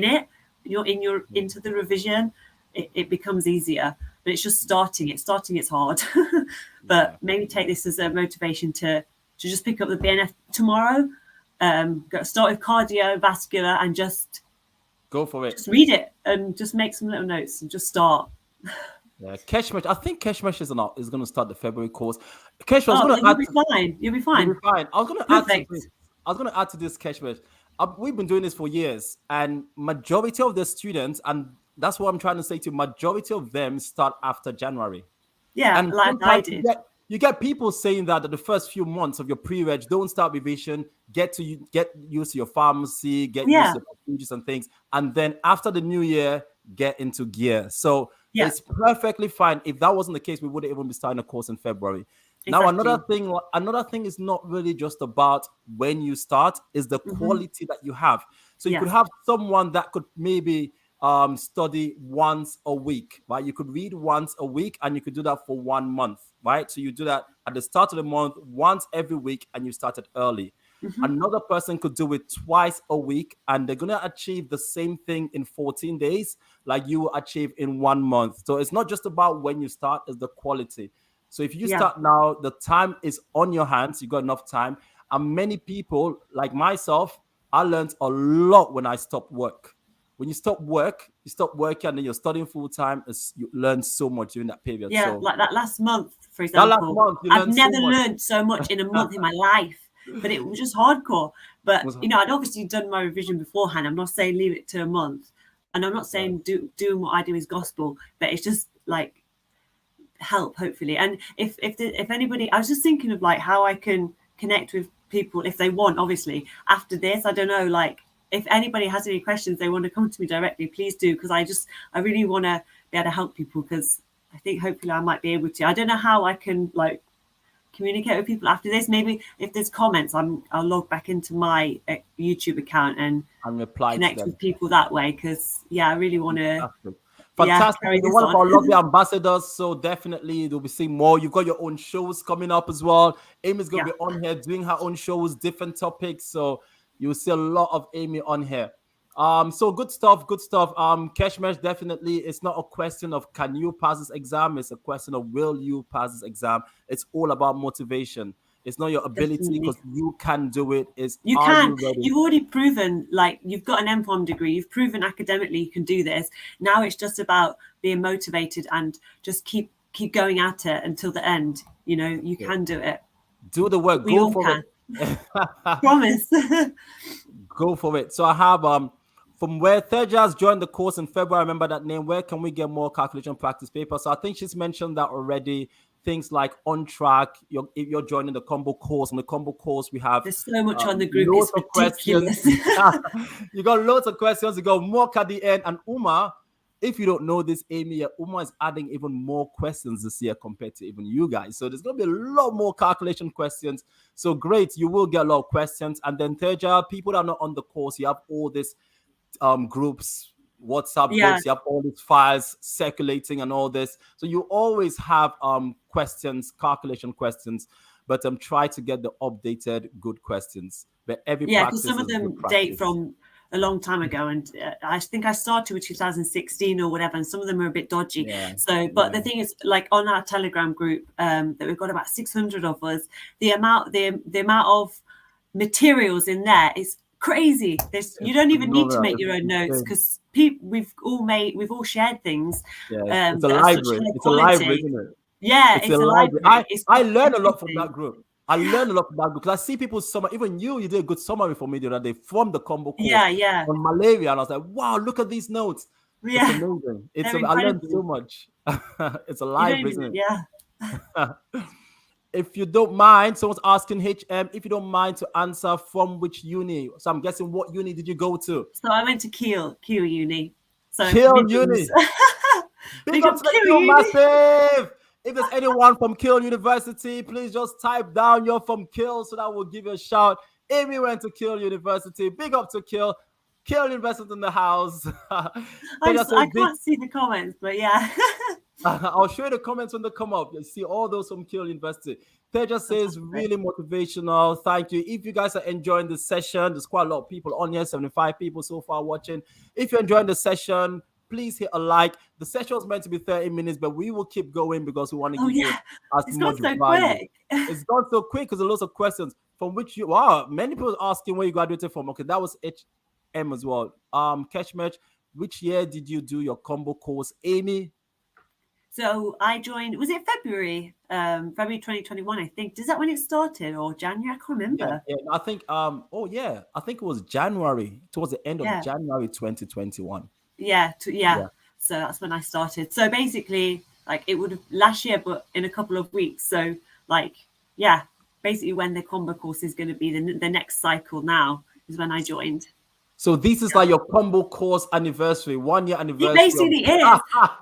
it, into the revision, it becomes easier. But it's just starting. It's hard. But maybe take this as a motivation to just pick up the BNF tomorrow. Start with cardiovascular and just go for it. Just read it and just make some little notes and just start. Yeah, Keshmesh. I think Keshmesh is going to start the February course. Keshmesh, you'll be fine. I was going to add to this. I was going to add to this, Keshmesh. We've been doing this for years, and majority of the students, and that's what I'm trying to say to you, majority of them start after January. Yeah, And like I sometimes did. you get people saying that the first few months of your pre-reg, don't start revision, get used to your pharmacy, get used Yeah, to the procedures and things, and then after the new year, get into gear. So yeah, it's perfectly fine. If that wasn't the case, we wouldn't even be starting a course in February. Now, exactly. another thing is not really just about when you start, is the Hmm. quality that you have. So you could Yes. have someone that could maybe study once a week, right? You could read once a week and you could do that for 1 month, right? So you do that at the start of the month, once every week, and you started early. Hmm. Another person could do it twice a week and they're going to achieve the same thing in 14 days like you will achieve in 1 month. So it's not just about when you start, it's the quality. So if you Yeah. start now, the time is on your hands. You got enough time. And many people like myself, I learned a lot when I stopped work. When you stop work, you stop working and then you're studying full time. You learn so much during that period. Yeah, So like that last month, for that last example, month, you I've learn so never much. learned so much in a month in my life, but it was just hardcore. But Was- I'd obviously done my revision beforehand. I'm not saying leave it to a month, and I'm not saying doing what I do is gospel, but it's just like help hopefully. And if anybody, I was just thinking of like how I can connect with people if they want. Obviously, after this, I don't know, like if anybody has any questions they want to come to me directly, please do, because I really want to be able to help people, because I think hopefully I might be able to. I don't know how I can like communicate with people after this. Maybe if there's comments, I'll log back into my YouTube account and reply to connect them. with people that way, because I really want to Fantastic. carry You're this one of on. our lovely ambassadors. So definitely you'll be seeing more. You've got your own shows coming up as well. Amy's going to Yeah. be on here doing her own shows, different topics. So you'll see a lot of Aimee on here. So good stuff, good stuff. Keshmesh, definitely it's not a question of can you pass this exam, it's a question of will you pass this exam. It's all about motivation. It's not your ability Definitely. because you can do it. Is You are can. you ready? You've already proven, like, you've got an MPharm degree. You've proven academically you can do this. Now it's just about being motivated and just keep going at it until the end. You can do it. Do the work, We go all for can. it. Promise. Go for it. So I have from where Thurja has joined the course in February. I remember that name. Where can we get more calculation practice paper? So I think she's mentioned that already. Things like On Track. If you're joining the combo course, on the combo course we have There's so much on the group. loads It's of questions. ridiculous. You got loads of questions. You got more at the end. And Uma, if you don't know this, Aimee, Uma is adding even more questions this year compared to even you guys. So there's going to be a lot more calculation questions. So great, you will get a lot of questions. And then Thurja, people that are not on the course, you have all these groups, WhatsApp Yeah. groups, you have all these files circulating and all this. So you always have questions, calculation questions, but try to get the updated good questions. But every Yeah, because practice some of is good them date practice. from a long time ago, and I think I started with 2016 or whatever, and some of them are a bit dodgy. Yeah, But the thing is, like on our Telegram group, that we've got about 600 of us, the amount of materials in there is crazy. You don't even need to make your own notes, because we've all shared things it's a that are such library. high It's a quality. library, isn't it? Yeah, It's it's a a library. library. It's I got learned a lot from everything. that group. I learned a lot from that group because I see people summary. Even you did a good summary for me the other day from the combo course Yeah. on malaria, and I was like, wow, look at these notes. It's Yeah, amazing. they're I learned so incredible. much. It's a You don't library, even, isn't yeah. it? If you don't mind, someone's asking HM, if you don't mind to answer from which uni. So I'm guessing what uni did you go to? So I went to Kiel Uni. So Kiel Midlands. Uni. Big Big up up to the Kiel Kiel Uni. Massive. If there's anyone from Kiel University, please just type down you're from Kiel so that will give you a shout. Aimee went to Kiel University. Big up to Kiel. Kiel University in the house. I can't see the comments, but yeah. I'll show you the comments when they come up. You see all those from Kiel University. Teja says, really motivational. Thank you. If you guys are enjoying the session, there's quite a lot of people on here, 75 people so far watching. If you're enjoying the session, please hit a like. The session was meant to be 30 minutes, but we will keep going because we want to give you as It's much gone so value. quick. It's gone so quick because there's lots of questions from which wow, many people asking where you graduated from. Okay, that was HM as well. Keshmesh, which year did you do your combo course? Aimee? So I joined, was it February? February 2021, I think. Is that when it started, or January? I can't remember. Yeah. I think I think it was January, towards the end of Yeah. January 2021. Yeah. Yeah. So that's when I started. So basically, like it would have last year, but in a couple of weeks. So like, yeah, basically when the combo course is going to be the next cycle now is when I joined. So this is like your combo course anniversary, 1 year It anniversary. basically is.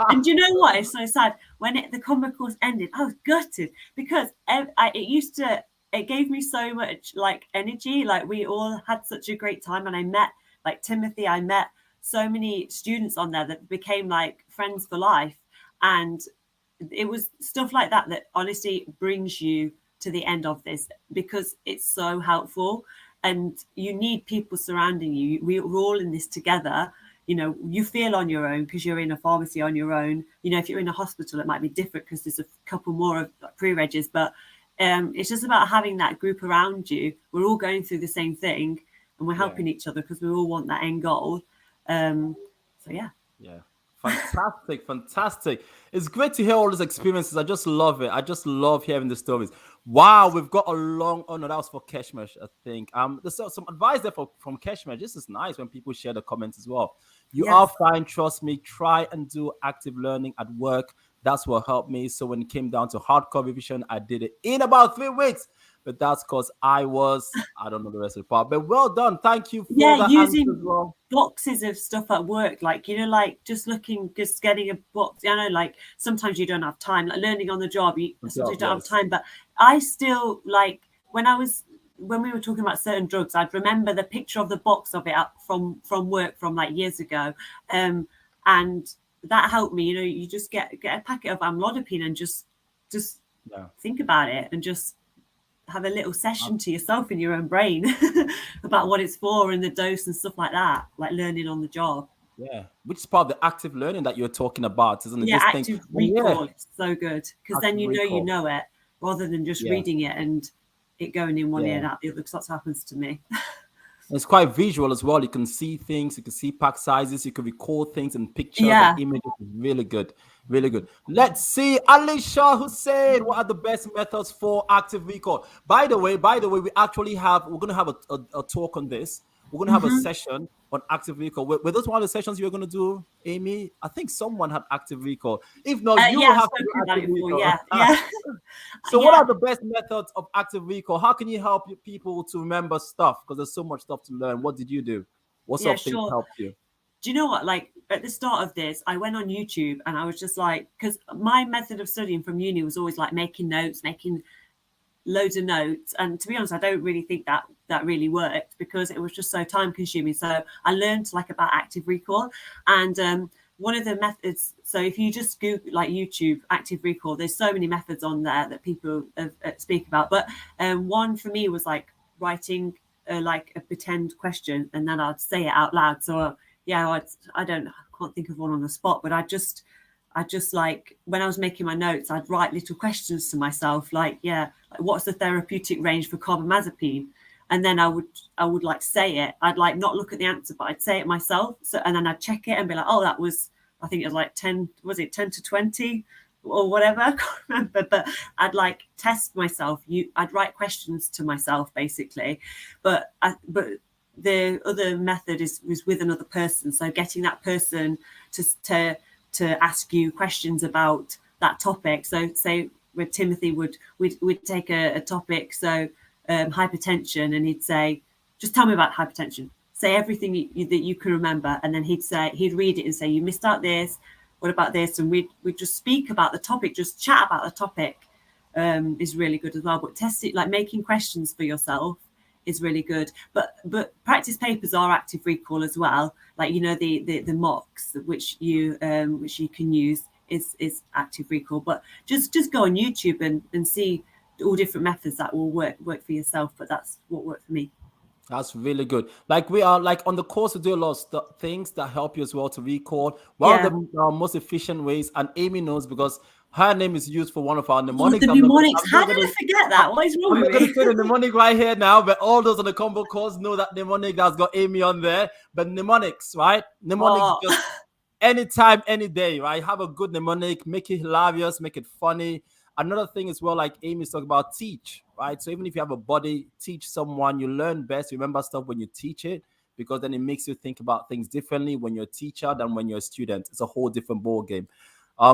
And do you know what? It's so sad. When the combo course ended, I was gutted because it gave me so much like energy. Like we all had such a great time, and I met like Timothy. I met so many students on there that became like friends for life, and it was stuff like that that honestly brings you to the end of this because it's so helpful, and you need people surrounding you. We're all in this together. You know, you feel on your own because you're in a pharmacy on your own. You know, if you're in a hospital, it might be different because there's a couple more of pre-regs, but it's just about having that group around you. We're all going through the same thing, and we're helping each other because we all want that end goal. So yeah. Fantastic. It's great to hear all these experiences. I just love it. I just love hearing the stories. Wow, we've got a long. Oh no, that was for Keshmesh, I think. There's some advice there from Keshmesh. This is nice when people share the comments as well. You are fine, trust me. Try and do active learning at work. That's what helped me. So when it came down to hardcore revision, I did it in about 3 weeks. But that's because I don't know the rest of the part. But well done. Thank you for that using answer as well. boxes of stuff at work, like, you know, like just getting a box. I know, like sometimes you don't have time, like learning on the job, sometimes you don't have time. But I still like when we were talking about certain drugs, I'd remember the picture of the box of it from work from like years ago, and that helped me. You know, you just get a packet of amlodipine and just think about it and just have a little session to yourself in your own brain about what it's for and the dose and stuff like that, like learning on the job. Yeah, which is part of the active learning that you're talking about, isn't it? Yeah, active recall. It's so good because then you know it rather than just reading it and it going in one ear and out the other, because that's what happens to me. It's quite visual as well. You can see things, you can see pack sizes, you can record things and pictures and images. Really good. Really good. Let's see. Alicia Hussein, what are the best methods for active recall? By the way, we're going to have a talk on this. We're going to have a session on active recall. Were those one of the sessions you were going to do, Aimee? I think someone had active recall. If not, you will have to do active recall. So what are the best methods of active recall? How can you help people to remember stuff? Because there's so much stuff to learn. What did you do? What sort of things helped you? Do you know what? Like at the start of this, I went on YouTube and I was just like, because my method of studying from uni was always like making notes, making loads of notes. And to be honest, I don't really think that really worked because it was just so time consuming. So I learned like about active recall, and one of the methods. So if you just Google like YouTube active recall, there's so many methods on there that people speak about. But one for me was like writing like a pretend question and then I'd say it out loud. So I can't think of one on the spot, but I just like when I was making my notes, I'd write little questions to myself, like what's the therapeutic range for carbamazepine? And then I would like say it. I'd like not look at the answer, but I'd say it myself. So and then I'd check it and be like, oh, that was, I think it was like 10 to 20 or whatever. I can't remember, but I'd like test myself. I'd write questions to myself basically, but the other method is with another person. So getting that person to ask you questions about that topic. So say with Timothy we'd take a topic, so hypertension, and he'd say, just tell me about hypertension. Say everything that you can remember, and then he'd read it and say, you missed out this. What about this? And we'd just speak about the topic, just chat about the topic. Is really good as well. But test it, like making questions for yourself is really good. But practice papers are active recall as well. Like, you know, the mocks which you can use is active recall. But just go on YouTube and see all different methods that will work for yourself. But that's what worked for me. That's really good. Like we are like on the course, we do a lot of things that help you as well to recall. One of the most efficient ways, and Aimee knows because her name is used for one of our mnemonics. The mnemonics. How did I forget that? What is wrong with me? I'm not going to say the mnemonic right here now, but all those on the combo course know that mnemonic that's got Aimee on there. But mnemonics, right? Mnemonics just anytime, any day, right? Have a good mnemonic, make it hilarious, make it funny. Another thing as well, like Amy's talking about, teach, right? So even if you have a body, teach someone. You learn best, remember stuff when you teach it, because then it makes you think about things differently when you're a teacher than when you're a student. It's a whole different ball game.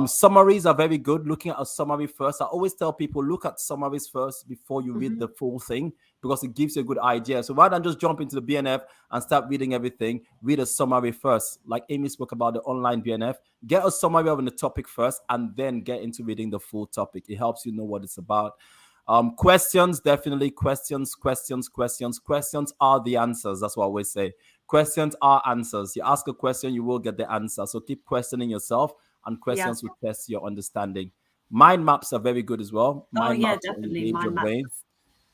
Summaries are very good. Looking at a summary first. I always tell people, look at summaries first before you read the full thing, because it gives you a good idea. So rather than just jump into the BNF and start reading everything, read a summary first. Like Amy spoke about the online BNF, get a summary of the topic first and then get into reading the full topic. It helps you know what it's about. Questions, definitely questions are the answers. That's what I always say. Questions are answers. You ask a question, you will get the answer. So keep questioning yourself, and questions will test your understanding. Mind maps are very good as well. Mind maps definitely. engage your brain.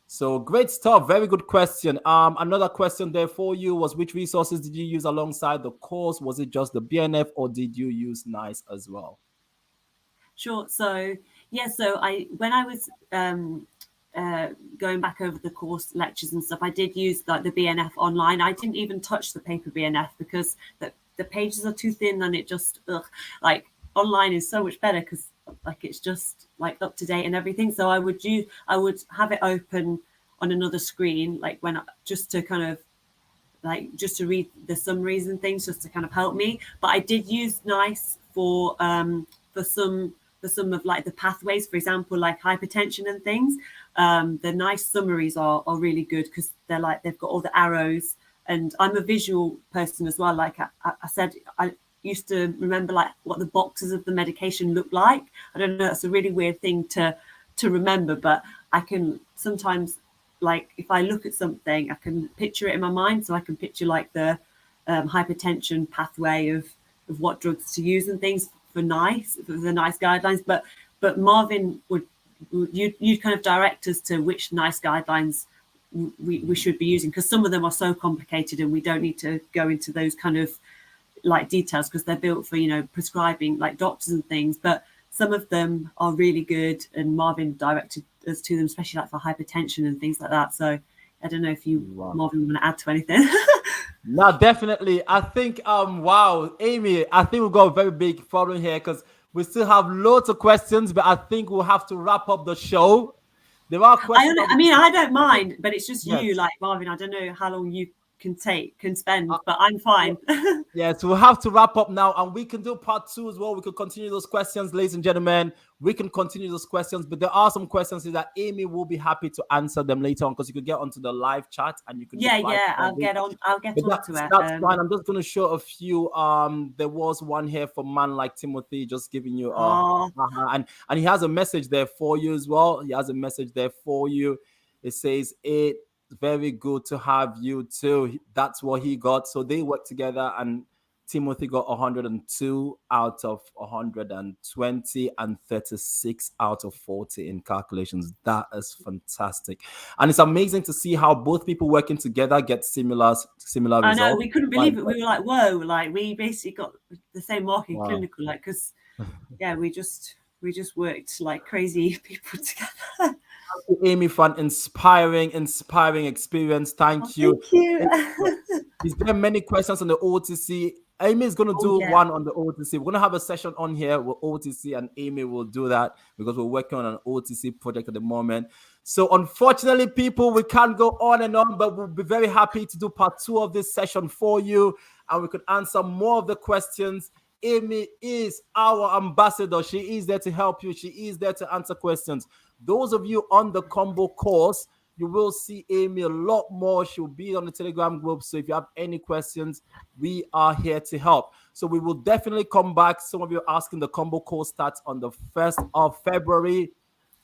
So great stuff. Very good question. Another question there for you was, which resources did you use alongside the course? Was it just the BNF or did you use NICE as well? Sure. So when I was going back over the course lectures and stuff, I did use like the BNF online. I didn't even touch the paper BNF because the pages are too thin, and it just like online is so much better because like it's just like up to date and everything. So I would have it open on another screen, like just to kind of like just to read the summaries and things, just to kind of help me. But I did use NICE for some of like the pathways, for example, like hypertension and things. The NICE summaries are really good because they've got all the arrows, and I'm a visual person as well. Like I said, I used to remember like what the boxes of the medication look like. I don't know, that's a really weird thing to remember, but I can sometimes, like if I look at something, I can picture it in my mind. So I can picture like the hypertension pathway of what drugs to use and things for the NICE guidelines. But Marvin you'd kind of direct us to which NICE guidelines we should be using, because some of them are so complicated and we don't need to go into those kind of like details because they're built for prescribing like doctors and things. But some of them are really good, and Marvin directed us to them, especially like for hypertension and things like that. So I don't know if Marvin, want to add to anything. No, definitely. I think wow, Amy, I think we've got a very big problem here because we still have loads of questions, but I think we'll have to wrap up the show. There are questions. I don't mind, but it's just you, like Marvin. I don't know how long you can spend, but I'm fine. Yes, we'll have to wrap up now, and we can do part 2 as well. We could continue those questions, ladies and gentlemen. We can continue those questions, but there are some questions that Amy will be happy to answer them later on, because you could get onto the live chat and you can. I'll get onto it. That's fine. I'm just going to show a few. There was one here from man like Timothy, just giving you and he has a message there for you as well. He has a message there for you. It says it. Very good to have you too. That's what he got. So they worked together, and Timothy got 102 out of 120 and 36 out of 40 in calculations. That is fantastic. And it's amazing to see how both people working together get similar results. I know, we couldn't believe it. We were like, whoa, like we basically got the same mark in clinical, like, because we just worked like crazy people together. Amy, for an inspiring experience. Thank you. Is there many questions on the OTC? Amy is going to do one on the OTC. We're going to have a session on here with OTC, and Amy will do that because we're working on an OTC project at the moment. So unfortunately, people, we can't go on and on, but we'll be very happy to do part 2 of this session for you, and we could answer more of the questions. Amy is our ambassador. She is there to help you. She is there to answer questions. Those of you on the combo course, you will see Amy a lot more. She'll be on the Telegram group. So if you have any questions, we are here to help. So we will definitely come back. Some of you are asking, the combo course starts on the 1st of February.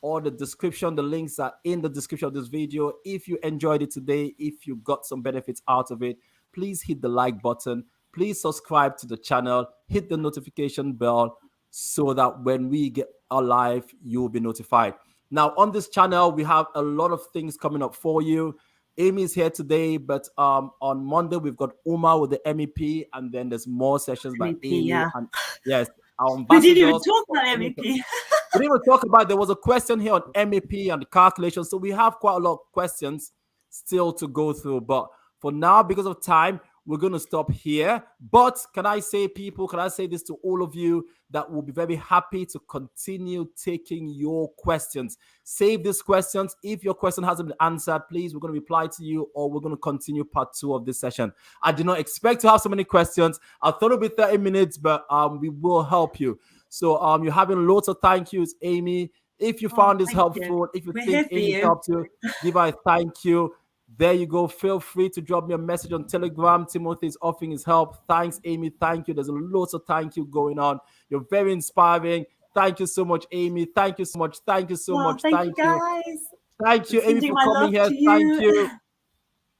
Or the description, the links are in the description of this video. If you enjoyed it today, if you got some benefits out of it, please hit the like button. Please subscribe to the channel, hit the notification bell so that when we get live, you will be notified. Now, on this channel, we have a lot of things coming up for you. Amy is here today, but on Monday, we've got Uma with the MEP, and then there's more sessions by Amy. And, yes, our ambassadors. We didn't even talk about MEP. We didn't even talk about, there was a question here on MEP and the calculation. So we have quite a lot of questions still to go through. But for now, because of time, we're going to stop here. But can I say this to all of you, that will be very happy to continue taking your questions. Save these questions. If your question hasn't been answered, please, we're going to reply to you, or we're going to continue part 2 of this session. I did not expect to have so many questions. I thought it would be 30 minutes, but we will help you. So you're having lots of thank yous, Aimee. If you found this helpful, if you think Aimee helped you, give her a thank you. There you go. Feel free to drop me a message on Telegram. Timothy is offering his help. Thanks, Aimee. Thank you. There's lots of thank you going on. You're very inspiring. Thank you so much, Aimee. Thank you so much. Thank you so much. Thank you, guys. Thank you, Aimee, for coming here. Thank you.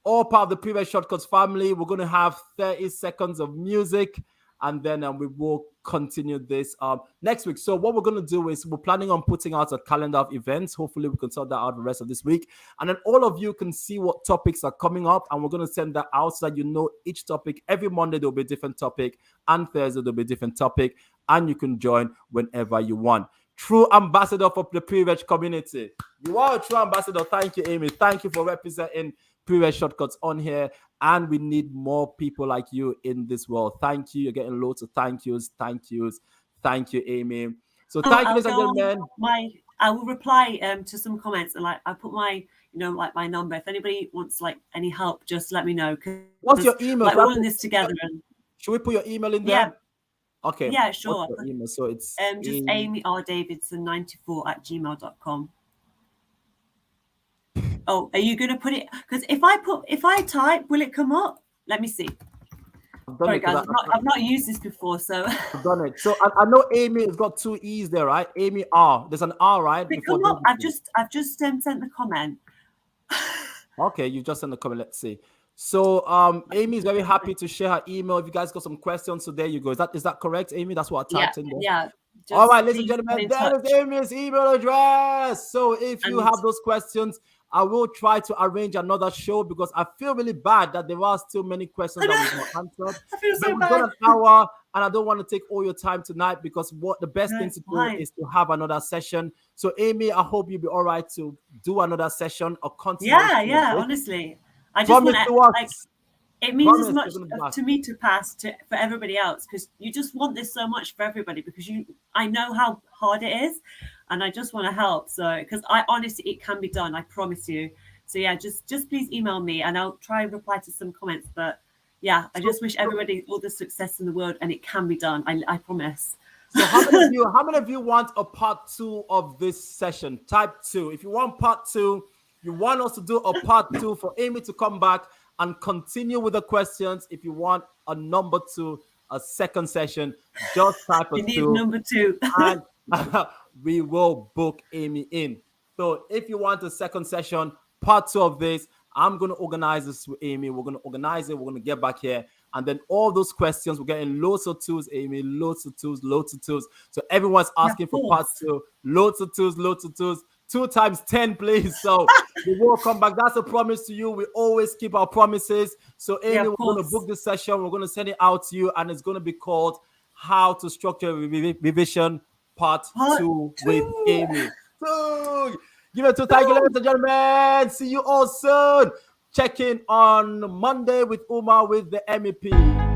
All part of the Preregshortcuts family. We're going to have 30 seconds of music, and then we will continue this next week. So what we're going to do is we're planning on putting out a calendar of events. Hopefully we can sort that out the rest of this week, and then all of you can see what topics are coming up, and we're going to send that out so that you know each topic. Every Monday there'll be a different topic, and Thursday there'll be a different topic, and you can join whenever you want. True ambassador for the Prereg community. You are a true ambassador. Thank you, Aimee. Thank you for representing Preregshortcuts on here, and we need more people like you in this world. Thank you. You're getting loads of thank yous. Thank you, Aimee. So thank you, ladies and gentlemen. I will reply to some comments, and I put my my number. If anybody wants any help, just let me know. What's your email? We're all in this together. Should we put your email in there? Yeah. Okay. Yeah, sure. What's your email? So it's just AimeeRDavidson94@gmail.com. Oh, are you going to put it? Because if I type, will it come up? Let me see. Sorry, guys, I've not used this before, so I've done it. So I know Aimee has got 2 E's there, right? Aimee R. There's an R, right? Come up. I've just sent the comment. Okay, you just sent the comment. Let's see. So Aimee is very happy to share her email. If you guys got some questions, so there you go. Is that correct, Aimee? That's what I typed in there. Yeah. All right, ladies and gentlemen, there is Aimee's email address. So if you have those questions, I will try to arrange another show, because I feel really bad that there are still many questions that we've not answered. I feel so bad. We've got an hour, and I don't want to take all your time tonight, because what the best thing to do is to have another session. So Aimee, I hope you'll be all right to do another session or continue. Yeah, honestly. I just want to, it means as much to me to pass for everybody else, because you just want this so much for everybody, because I know how hard it is, and I just want to help. So because I honestly, it can be done, I promise you. So yeah, just please email me, and I'll try and reply to some comments. But yeah, I just wish everybody all the success in the world, and it can be done. I promise. So how many of you want a part 2 of this session? Type 2. If you want part 2, you want us to do a part 2 for Aimee to come back and continue with the questions. If you want a number 2, a second session, just type a 2. You need number 2. And we will book Aimee in. So if you want a second session, part 2 of this, I'm going to organize this with Aimee. We're going to organize it. We're going to get back here. And then all those questions, we're getting loads of 2s, Aimee, loads of 2s. So everyone's asking for part 2. Loads of 2s. 2 times 10, please. So we will come back. That's a promise to you. We always keep our promises. So Aimee, we're going to book this session. We're going to send it out to you, and it's going to be called How to Structure Revision Part 2 with Aimee. So give it to thank you, ladies and gentlemen. See you all soon. Check in on Monday with Uma with the MEP.